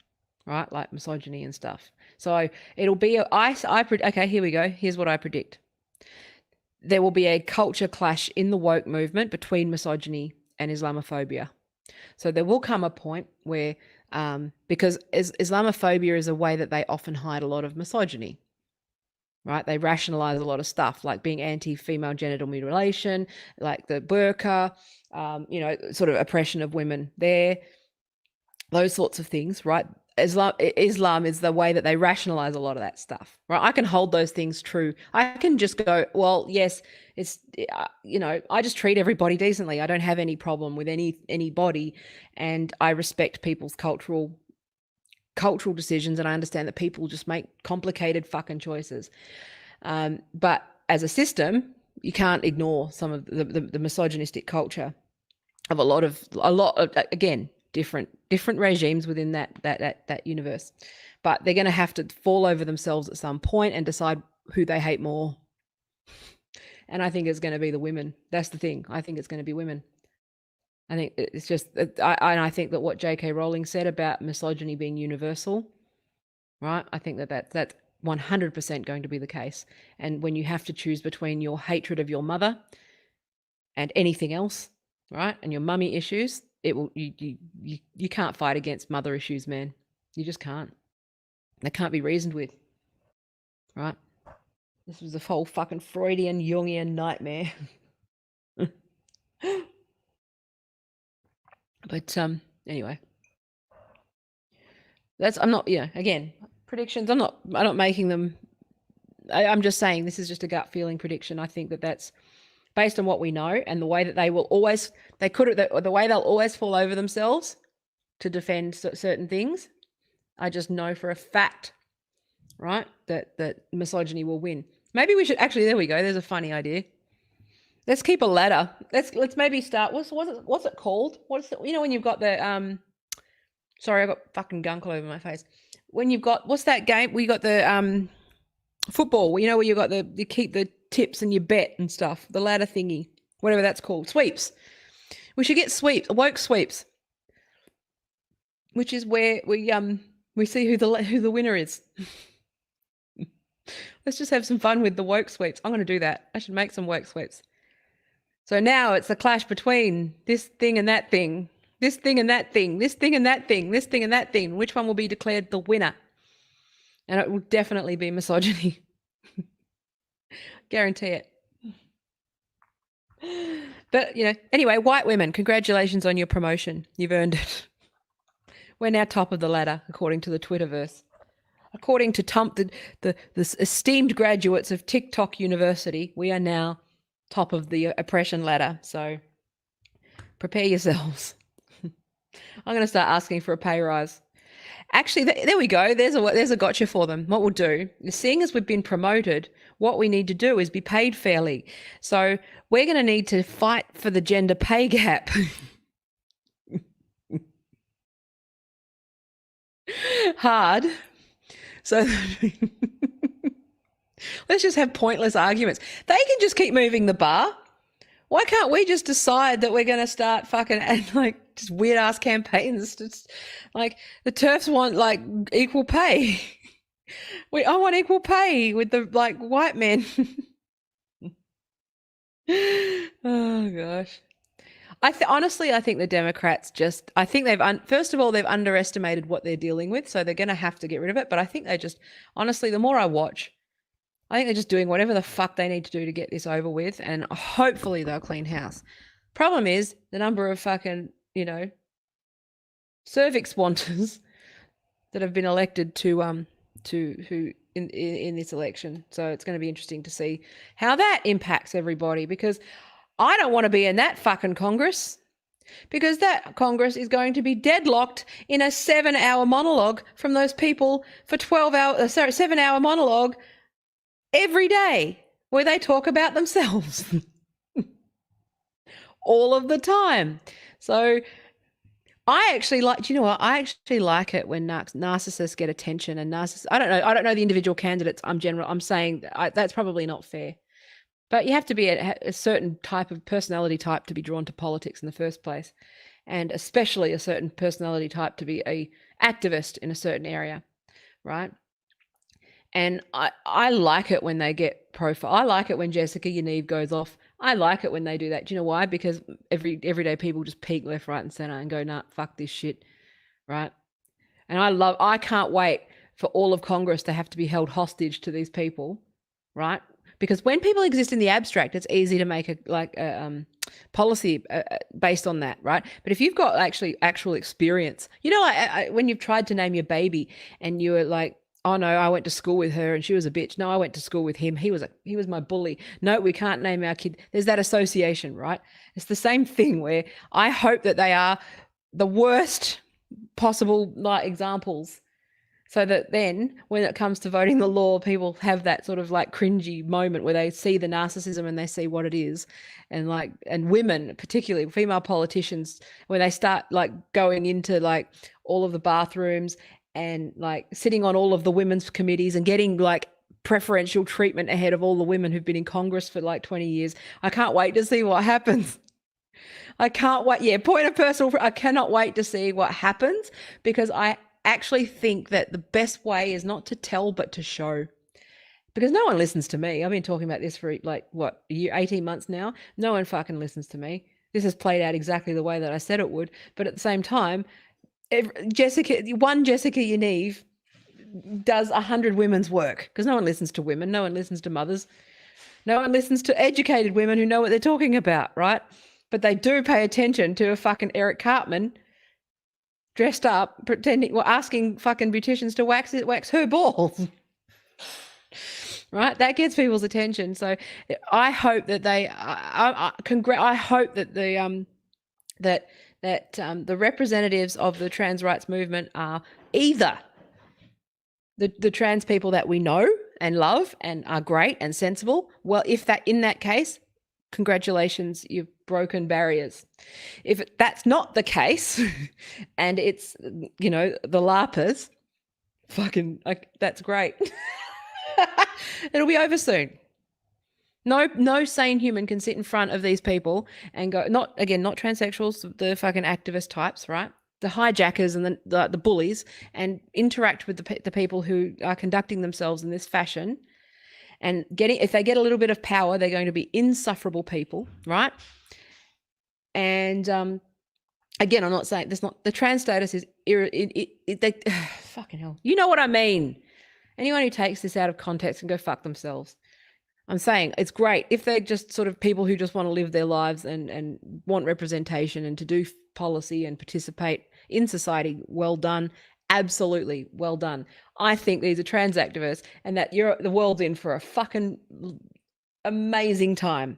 right? Like misogyny and stuff. So it'll be, okay, here we go. Here's what I predict. There will be a culture clash in the woke movement between misogyny and Islamophobia. So there will come a point where, because Islamophobia is a way that they often hide a lot of misogyny, right? They rationalize a lot of stuff, like being anti-female genital mutilation, like the burqa, sort of oppression of women there, those sorts of things, right? Islam is the way that they rationalize a lot of that stuff, right? I can hold those things true. I can just go, well, yes, it's, I just treat everybody decently. I don't have any problem with anybody, and I respect people's cultural decisions, and I understand that people just make complicated fucking choices. But as a system, you can't ignore some of the misogynistic culture of a lot of again, different regimes within that universe. But they're going to have to fall over themselves at some point and decide who they hate more. And I think it's going to be the women. That's the thing. I think it's going to be women. I think it's just, I think that what J.K. Rowling said about misogyny being universal, right? I think that's 100% going to be the case. And when you have to choose between your hatred of your mother and anything else, right, and your mummy issues, you can't fight against mother issues, man. You just can't. They can't be reasoned with, right? This was a whole fucking Freudian, Jungian nightmare. But anyway, I'm not, again, predictions, I'm not making them. I'm just saying this is just a gut feeling prediction. I think that's based on what we know, and the way that the way they'll always fall over themselves to defend certain things. I just know for a fact, right, that misogyny will win. Maybe we should actually, there we go. There's a funny idea. Let's keep a ladder. Let's maybe start. What's it called? What's it? When you've got the sorry, I got fucking gunk all over my face. When you've got, what's that game? We got the football. Where you got you keep the tips and you bet and stuff. The ladder thingy, whatever that's called. Sweeps. We should get woke sweeps, which is where we see who the winner is. Let's just have some fun with the woke sweeps. I'm going to do that. I should make some woke sweeps. So now it's a clash between this thing and that thing, this thing and that thing, this thing and that thing, this thing and that thing. Which one will be declared the winner? And it will definitely be misogyny. Guarantee it. But, anyway, white women, congratulations on your promotion. You've earned it. We're now top of the ladder, according to the Twitterverse. According to the esteemed graduates of TikTok University, we are now top of the oppression ladder. So prepare yourselves. I'm going to start asking for a pay rise. Actually, there we go. There's a gotcha for them. What we'll do is, seeing as we've been promoted, what we need to do is be paid fairly. So we're going to need to fight for the gender pay gap. Hard. So let's just have pointless arguments. They can just keep moving the bar. Why can't we just decide that we're going to start fucking and like just weird ass campaigns? Just like the TERFs want like equal pay. I want equal pay with the like white men. Oh gosh. Honestly, I think the Democrats I think first of all, they've underestimated what they're dealing with. So they're going to have to get rid of it. But I think honestly, the more I watch, I think they're just doing whatever the fuck they need to do to get this over with. And hopefully they'll clean house. Problem is the number of fucking, cervix wanters that have been elected in this election. So it's going to be interesting to see how that impacts everybody, because I don't want to be in that fucking Congress, because that Congress is going to be deadlocked in a 7-hour monologue from those people for 7-hour monologue every day where they talk about themselves all of the time. So I actually like it when narcissists get attention, and I don't know the individual candidates. I'm saying that's probably not fair. But you have to be a certain type of personality type to be drawn to politics in the first place, and especially a certain personality type to be a activist in a certain area, right? And I like it when they get profile. I like it when Jessica Yaniv goes off. I like it when they do that. Do you know why? Because everyday people just peek left, right, and center and go, nah, fuck this shit, right? And I can't wait for all of Congress to have to be held hostage to these people, right? Because when people exist in the abstract, it's easy to make a policy based on that, right? But if you've got actual experience, when you've tried to name your baby and you were like, oh no, I went to school with her and she was a bitch. No, I went to school with him. He was my bully. No, we can't name our kid. There's that association, right? It's the same thing where I hope that they are the worst possible examples, so that then when it comes to voting the law, people have that sort of cringy moment where they see the narcissism and they see what it is. And women, particularly female politicians, when they start going into all of the bathrooms and sitting on all of the women's committees and getting preferential treatment ahead of all the women who've been in Congress for 20 years. I can't wait to see what happens. I can't wait. Yeah, point of personal. I cannot wait to see what happens, because I actually think that the best way is not to tell but to show, because no one listens to me. I've been talking about this for a year, 18 months now. No one fucking listens to me. This has played out exactly the way that I said it would, but at the same time, Jessica Yaniv does 100 women's work, because no one listens to women. No one listens to mothers. No one listens to educated women who know what they're talking about, right? But they do pay attention to a fucking Eric Cartman dressed up, asking fucking beauticians to wax her balls. Right? That gets people's attention. So I hope that I hope that the representatives of the trans rights movement are either the trans people that we know and love and are great and sensible. Well, in that case, congratulations, you've broken barriers. If that's not the case, and it's the LARPers, fucking that's great. It'll be over soon. No sane human can sit in front of these people and go, not transsexuals, the fucking activist types, right? The hijackers and the bullies, and interact with the people who are conducting themselves in this fashion. And if they get a little bit of power, they're going to be insufferable people, right? And again, I'm not saying the trans status is fucking hell. You know what I mean? Anyone who takes this out of context can go fuck themselves. I'm saying it's great if they're just sort of people who just want to live their lives and want representation and to do policy and participate in society. Well done. Absolutely well done. I think these are trans activists, and that the world's in for a fucking amazing time.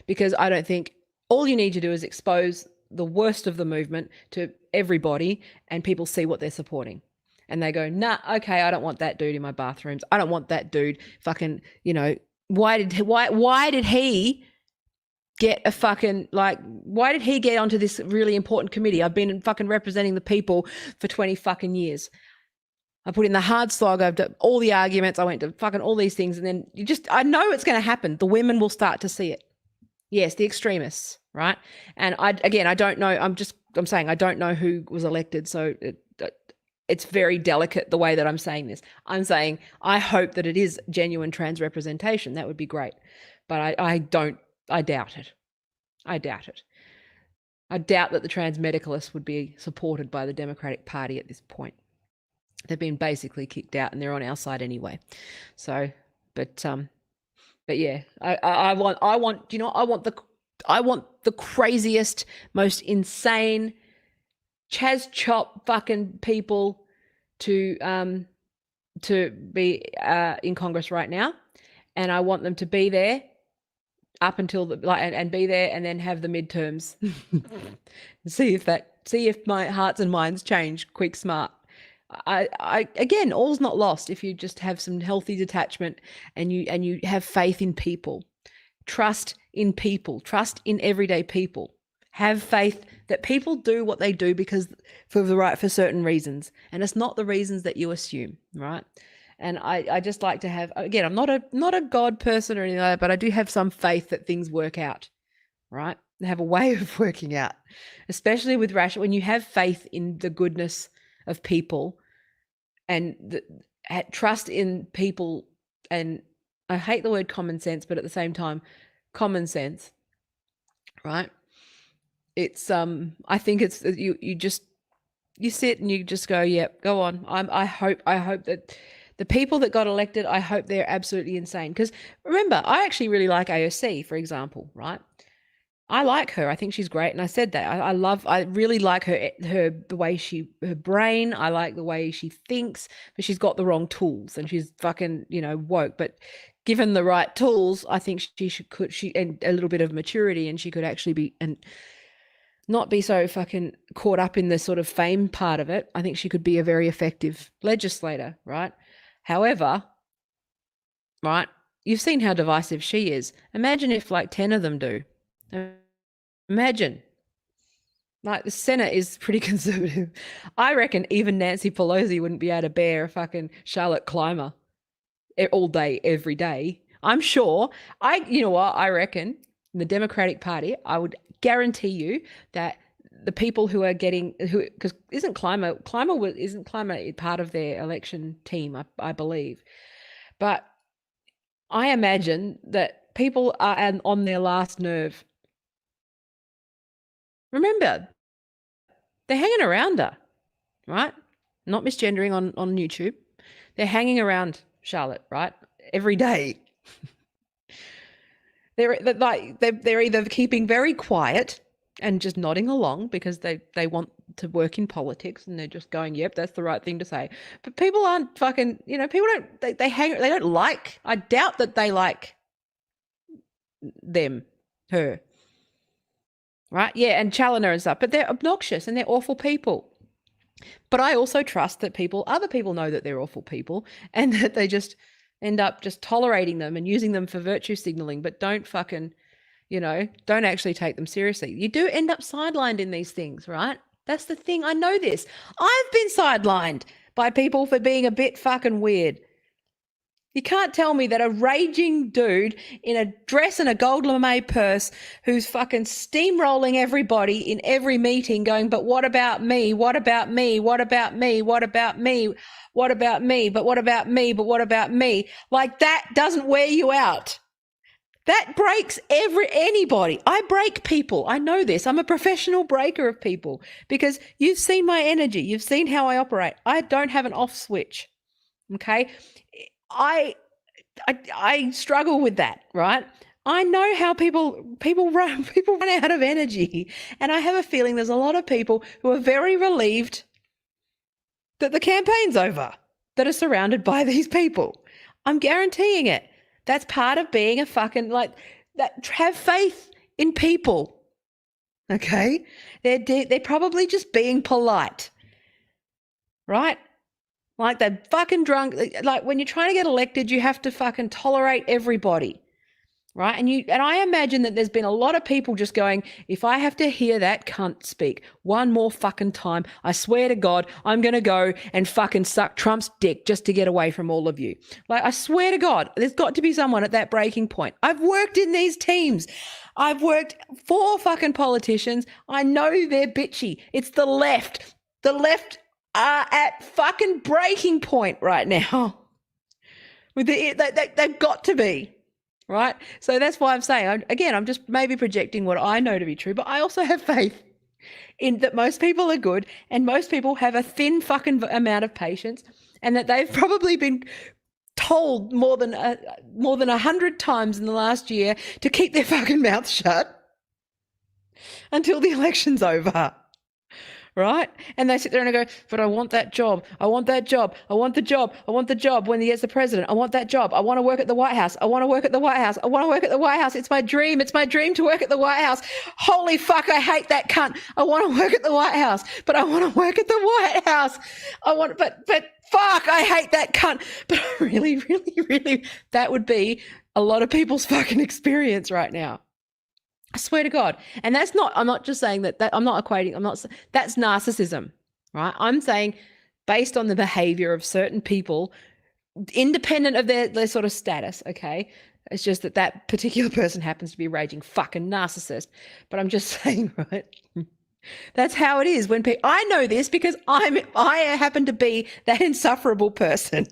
because I don't think all you need to do is expose the worst of the movement to everybody and people see what they're supporting. And they go, nah, okay, I don't want that dude in my bathrooms. I don't want that dude fucking, why did he get a fucking, why did he get onto this really important committee? I've been fucking representing the people for 20 fucking years. I put in the hard slog. I've done all the arguments. I went to fucking all these things. And then I know it's going to happen. The women will start to see it. Yes, the extremists, right? And I don't know. I'm saying I don't know who was elected. So it's very delicate the way that I'm saying this. I'm saying I hope that it is genuine trans representation. That would be great. But I doubt it. I doubt it. I doubt that the trans medicalists would be supported by the Democratic Party at this point. They've been basically kicked out and they're on our side anyway. So, but yeah, I want the craziest, most insane Chaz Chop fucking people to be in Congress right now, and I want them to be there up until and be there and then have the midterms. see if my hearts and minds change quick smart. I again, all's not lost if you just have some healthy detachment and you have faith in people, trust in people, trust in everyday people. Have faith that people do what they do for certain reasons, and it's not the reasons that you assume, right? And I just like to have, again, I'm not a God person or anything like that, but I do have some faith that things work out, right? They have a way of working out, especially with rational. When you have faith in the goodness of people and trust in people, and I hate the word common sense, but at the same time, common sense, right? It's I think it's you sit and you just go, yep, go on. I hope that the people that got elected, I hope they're absolutely insane. Because remember, I actually really like AOC, for example, right? I like her. I think she's great. And I said that. I really like the way her brain, I like the way she thinks, but she's got the wrong tools and she's fucking, woke. But given the right tools, I think and a little bit of maturity, and she could actually be, and not be so fucking caught up in the sort of fame part of it. I think she could be a very effective legislator, right? However, right, you've seen how divisive she is. Imagine if 10 of them do. Imagine. The Senate is pretty conservative. I reckon even Nancy Pelosi wouldn't be able to bear a fucking Charlotte Clymer all day, every day. I'm sure. I reckon in the Democratic Party, I would guarantee you that the people who are getting, because isn't Clymer part of their election team, I believe. But I imagine that people are on their last nerve. Remember, they're hanging around her, right? Not misgendering on YouTube. They're hanging around Charlotte, right? Every day. They're either keeping very quiet and just nodding along because they want to work in politics and they're just going, yep, that's the right thing to say. But people aren't fucking, people don't, they don't like, I doubt that they like her. Right? Yeah, and Challoner and stuff, but they're obnoxious and they're awful people. But I also trust that other people know that they're awful people and that they just end up just tolerating them and using them for virtue signaling, but don't fucking, don't actually take them seriously. You do end up sidelined in these things, right? That's the thing. I know this. I've been sidelined by people for being a bit fucking weird. You can't tell me that a raging dude in a dress and a gold lame purse who's fucking steamrolling everybody in every meeting going, but what about me? What about me? What about me? What about me? What about me? But what about me? But what about me? That doesn't wear you out. That breaks anybody. I break people. I know this. I'm a professional breaker of people because you've seen my energy. You've seen how I operate. I don't have an off switch. Okay. I struggle with that, right? I know how people run out of energy, and I have a feeling there's a lot of people who are very relieved that the campaign's over, that are surrounded by these people. I'm guaranteeing it. That's part of being a fucking that have faith in people. Okay? They're probably just being polite. Right? Like they're fucking drunk. Like when you're trying to get elected, you have to fucking tolerate everybody. Right? And I imagine that there's been a lot of people just going, if I have to hear that cunt speak one more fucking time, I swear to God, I'm going to go and fucking suck Trump's dick just to get away from all of you. Like, I swear to God, there's got to be someone at that breaking point. I've worked in these teams. I've worked for fucking politicians. I know they're bitchy. It's the left. The left are at fucking breaking point right now. They've got to be. Right? So that's why I'm saying, I'm just maybe projecting what I know to be true, but I also have faith in that most people are good and most people have a thin fucking amount of patience, and that they've probably been told more than 100 times in the last year to keep their fucking mouth shut until the election's over. Right? And they sit there and go, but I want that job. I want that job. I want the job. I want the job when he gets the president. I want that job. I want to work at the White House. I want to work at the White House. I want to work at the White House. It's my dream. It's my dream to work at the White House. Holy fuck, I hate that cunt. I want to work at the White House, but I want to work at the White House. But fuck, I hate that cunt. But really, really, really, that would be a lot of people's fucking experience right now. I swear to God. And I'm not just saying that I'm not equating, that's narcissism, right? I'm saying based on the behavior of certain people, independent of their sort of status, okay? It's just that particular person happens to be a raging fucking narcissist. But I'm just saying, right? That's how it is when people, I know this because I happen to be that insufferable person.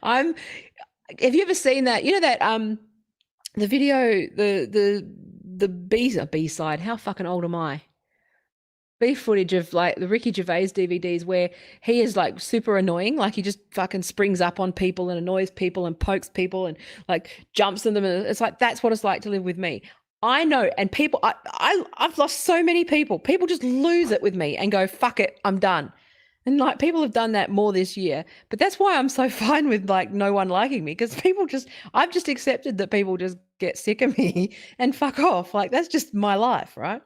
Have you ever seen that? You know that, the video, the B-side, how fucking old am I? B footage of like the Ricky Gervais DVDs where he is like super annoying. Like he just fucking springs up on people and annoys people and pokes people and like jumps in them. And it's like, that's what it's like to live with me. I know. And people, I've lost so many people. People just lose it with me and go, fuck it, I'm done. And like people have done that more this year, but that's why I'm so fine with like no one liking me, because I've just accepted that people just get sick of me and fuck off. Like that's just my life, right?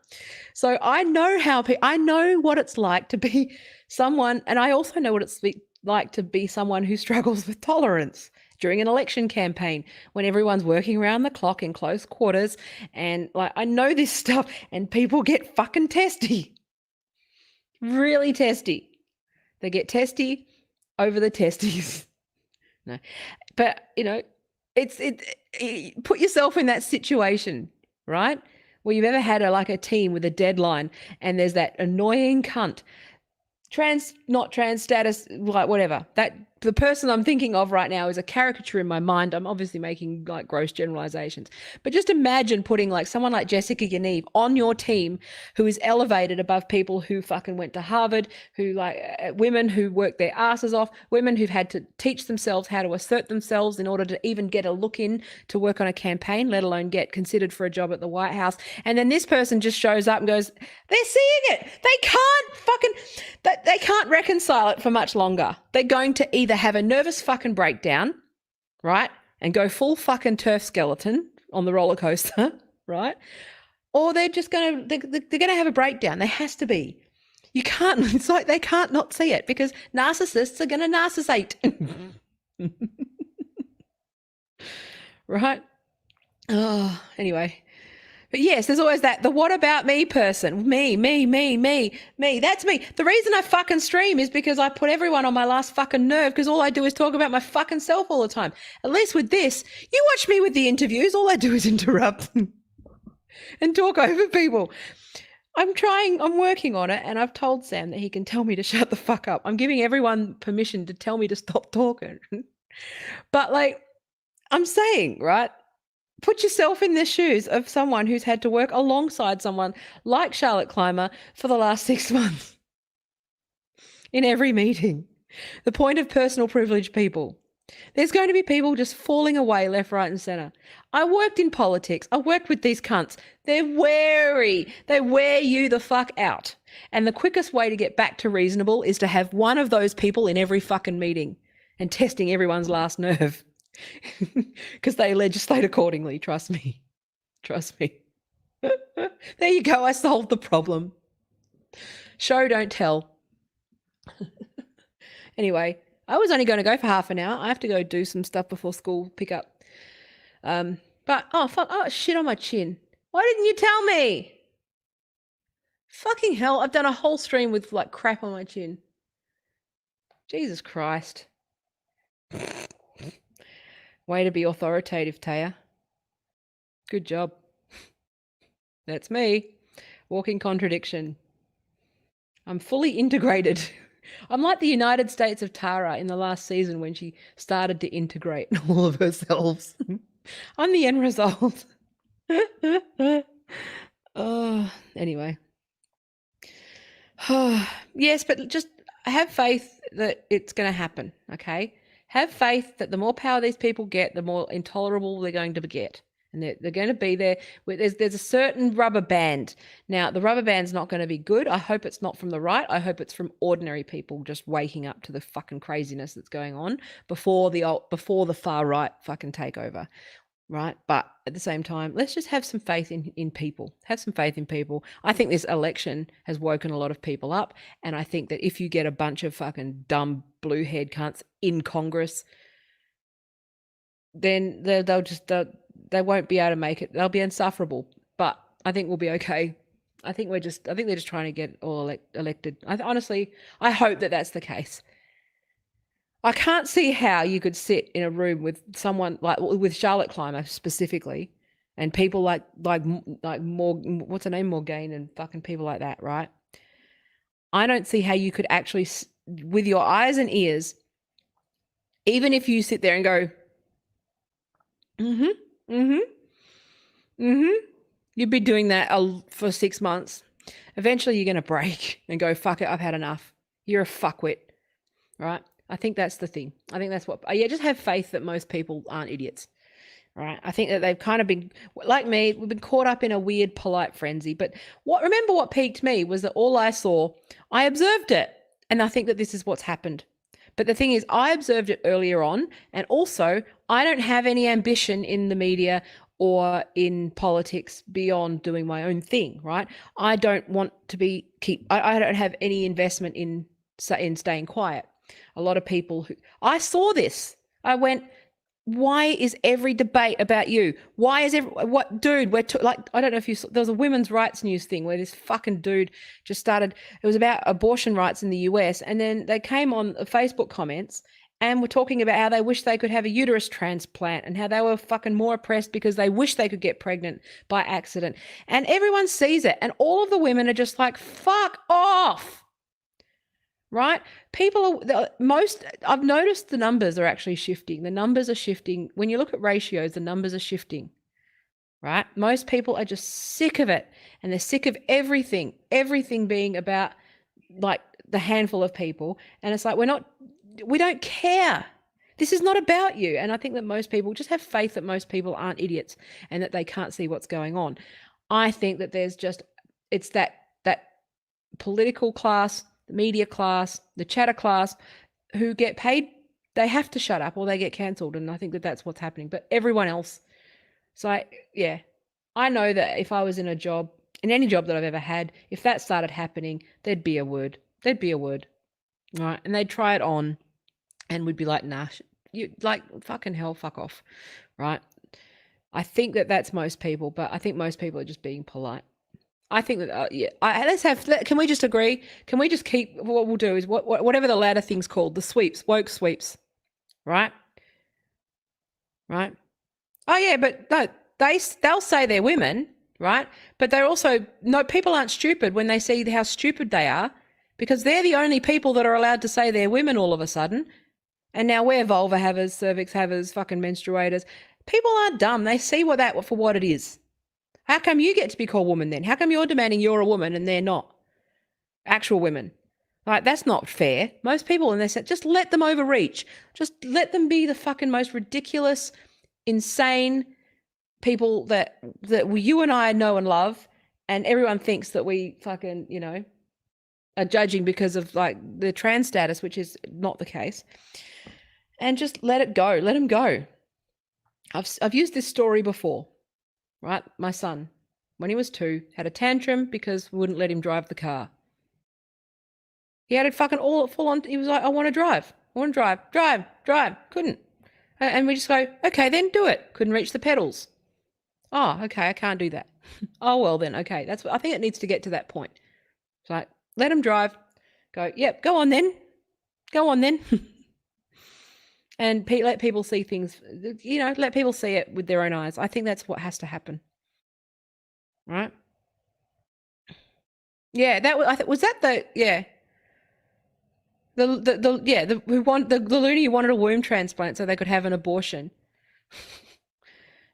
So I know I know what it's like to be someone, and I also know what it's like to be someone who struggles with tolerance during an election campaign when everyone's working around the clock in close quarters, and like I know this stuff, and people get fucking testy, really testy. They get testy over the testes. No, but you know, put yourself in that situation, right? Where you've ever had a team with a deadline, and there's that annoying cunt, not trans status, like whatever. That the person I'm thinking of right now is a caricature in my mind. I'm obviously making like gross generalizations, but just imagine putting like someone like Jessica Yaniv on your team, who is elevated above people who fucking went to Harvard, who women who worked their asses off, women who've had to teach themselves how to assert themselves in order to even get a look in to work on a campaign, let alone get considered for a job at the White House. And then this person just shows up and goes, they're seeing it. They can't reconcile it for much longer. They're going to either have a nervous fucking breakdown, right, and go full fucking turf skeleton on the roller coaster, right, or they're just going to they're going to have a breakdown. There has to be. You can't. It's like they can't not see it, because narcissists are going to narcissate, right? Oh, anyway. But yes, there's always the what about me person. Me. That's me. The reason I fucking stream is because I put everyone on my last fucking nerve, because all I do is talk about my fucking self all the time. At least with this, you watch me with the interviews, all I do is interrupt and talk over people. I'm working on it, and I've told Sam that he can tell me to shut the fuck up. I'm giving everyone permission to tell me to stop talking. But like I'm saying, right? Put yourself in the shoes of someone who's had to work alongside someone like Charlotte Clymer for the last 6 months in every meeting. The point of personal privilege, people. There's going to be people just falling away left, right, and centre. I worked in politics. I worked with these cunts. They're wary. They wear you the fuck out. And the quickest way to get back to reasonable is to have one of those people in every fucking meeting and testing everyone's last nerve. Because they legislate accordingly. Trust me. Trust me. There you go. I solved the problem. Show, don't tell. Anyway, I was only going to go for half an hour. I have to go do some stuff before school pick up. But oh fuck! Oh shit on my chin. Why didn't you tell me? Fucking hell! I've done a whole stream with like crap on my chin. Jesus Christ. Way to be authoritative, Taya. Good job. That's me. Walking contradiction. I'm fully integrated. I'm like the United States of Tara in the last season when she started to integrate all of herself. I'm the end result. Anyway. Yes, but just have faith that it's going to happen, okay? Have faith that the more power these people get, the more intolerable they're going to get. And they're going to be there. There's a certain rubber band. Now, the rubber band's not going to be good. I hope it's not from the right. I hope it's from ordinary people just waking up to the fucking craziness that's going on before the far right fucking takeover, right? But at the same time, let's just have some faith in people. Have some faith in people. I think this election has woken a lot of people up, and I think that if you get a bunch of fucking dumb blue head cunts in Congress, then they won't be able to make it. They'll be insufferable. But I think we'll be okay. I think they're just trying to get all elected. Honestly, I hope that that's the case. I can't see how you could sit in a room with someone like with Charlotte Clymer specifically, and people like what's her name, Morgane, and fucking people like that, right? I don't see how you could actually, with your eyes and ears, even if you sit there and go, you'd be doing that for 6 months. Eventually you're going to break and go, fuck it, I've had enough. You're a fuckwit, right? I think that's the thing. I think that's what, just have faith that most people aren't idiots, right? I think that they've kind of been, like me, we've been caught up in a weird polite frenzy. But remember what piqued me was that all I saw, I observed it. And I think that this is what's happened. But the thing is, I observed it earlier on. And also, I don't have any ambition in the media or in politics beyond doing my own thing, right? I don't want to I don't have any investment in staying quiet. A lot of people I saw this. I went, why is every debate about you? Why is dude, I don't know if you saw, there was a women's rights news thing where this fucking dude just started, it was about abortion rights in the US, and then they came on Facebook comments and were talking about how they wish they could have a uterus transplant and how they were fucking more oppressed because they wish they could get pregnant by accident. And everyone sees it, and all of the women are just like, fuck off. Right? I've noticed the numbers are actually shifting. The numbers are shifting. When you look at ratios, the numbers are shifting, right? Most people are just sick of it, and they're sick of everything being about like the handful of people. And it's like, we don't care. This is not about you. And I think that most people just have faith that most people aren't idiots and that they can't see what's going on. I think that it's that political class, the media class, the chatter class who get paid, they have to shut up or they get cancelled. And I think that that's what's happening. But everyone else, I know that if I was in any job that I've ever had, if that started happening, there'd be a word, right? And they'd try it on and we'd be like, nah, you like fucking hell, fuck off, right? I think that that's most people, but I think most people are just being polite. I think that, can we just agree? Can we just keep, what we'll do is whatever the latter thing's called, the sweeps, woke sweeps, right? Right? Oh yeah, but no, they'll say they're women, right? But they're also, no, people aren't stupid when they see how stupid they are, because they're the only people that are allowed to say they're women all of a sudden. And now we're vulva havers, cervix havers, fucking menstruators. People aren't dumb. They see for what it is. How come you get to be called woman then? How come you're demanding you're a woman and they're not actual women? Like, that's not fair. Most people, and they said, just let them overreach. Just let them be the fucking most ridiculous, insane people that you and I know and love, and everyone thinks that we fucking, are judging because of like the trans status, which is not the case. And just let it go. Let them go. I've used this story before, right? My son, when he was 2, had a tantrum because we wouldn't let him drive the car. He had it fucking all full on. He was like, I want to drive. I want to drive. Couldn't. And we just go, okay, then do it. Couldn't reach the pedals. Oh, okay, I can't do that. Oh, well then, okay. That's what I think it needs to get to that point. It's like, let him drive. Go, yep, go on then. Go on then. And let people see things, let people see it with their own eyes. I think that's what has to happen. Right? Yeah, that was, was that the, yeah. The loony who wanted a womb transplant so they could have an abortion.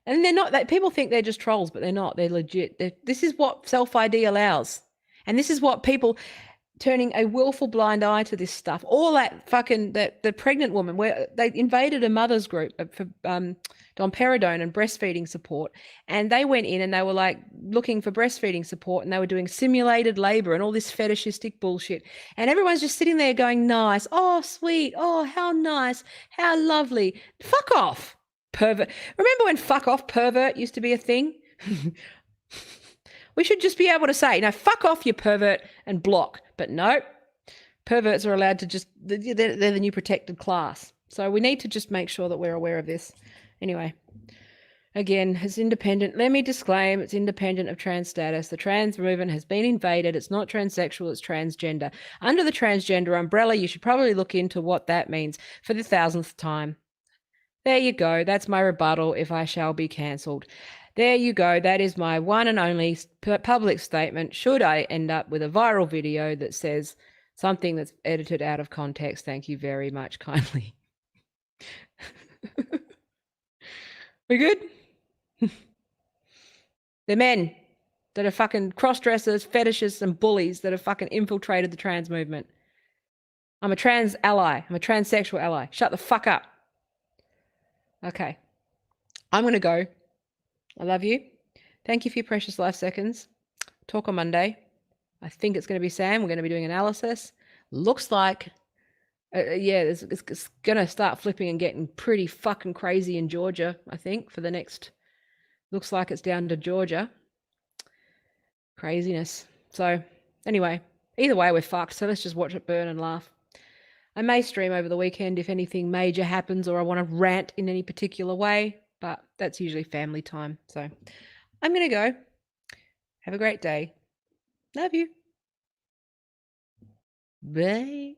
And they're not, that people think they're just trolls, but they're not. They're legit. This is what self-ID allows. And this is what people turning a willful blind eye to this stuff. All that fucking, the pregnant woman, where they invaded a mother's group for domperidone and breastfeeding support. And they went in and they were like looking for breastfeeding support and they were doing simulated labor and all this fetishistic bullshit. And everyone's just sitting there going, nice. Oh, sweet. Oh, how nice. How lovely. Fuck off. Pervert. Remember when fuck off pervert used to be a thing? We should just be able to say, fuck off, you pervert, and block. But no, perverts are allowed to just, they're the new protected class. So we need to just make sure that we're aware of this. Anyway, again, it's independent. Let me disclaim, it's independent of trans status. The trans movement has been invaded. It's not transsexual, it's transgender. Under the transgender umbrella, you should probably look into what that means for the 1000th time. There you go. That's my rebuttal if I shall be cancelled. There you go. That is my one and only public statement. Should I end up with a viral video that says something that's edited out of context, thank you very much kindly. We good? The men that are fucking cross-dressers, fetishists, and bullies that have fucking infiltrated the trans movement. I'm a trans ally. I'm a transsexual ally. Shut the fuck up. Okay. I'm going to go. I love you. Thank you for your precious life seconds. Talk on Monday. I think it's going to be Sam. We're going to be doing analysis. Looks like, it's going to start flipping and getting pretty fucking crazy in Georgia, I think, for the next, looks like it's down to Georgia. Craziness. So anyway, either way, we're fucked. So let's just watch it burn and laugh. I may stream over the weekend if anything major happens or I want to rant in any particular way, but that's usually family time. So I'm going to go. Have a great day. Love you. Bye.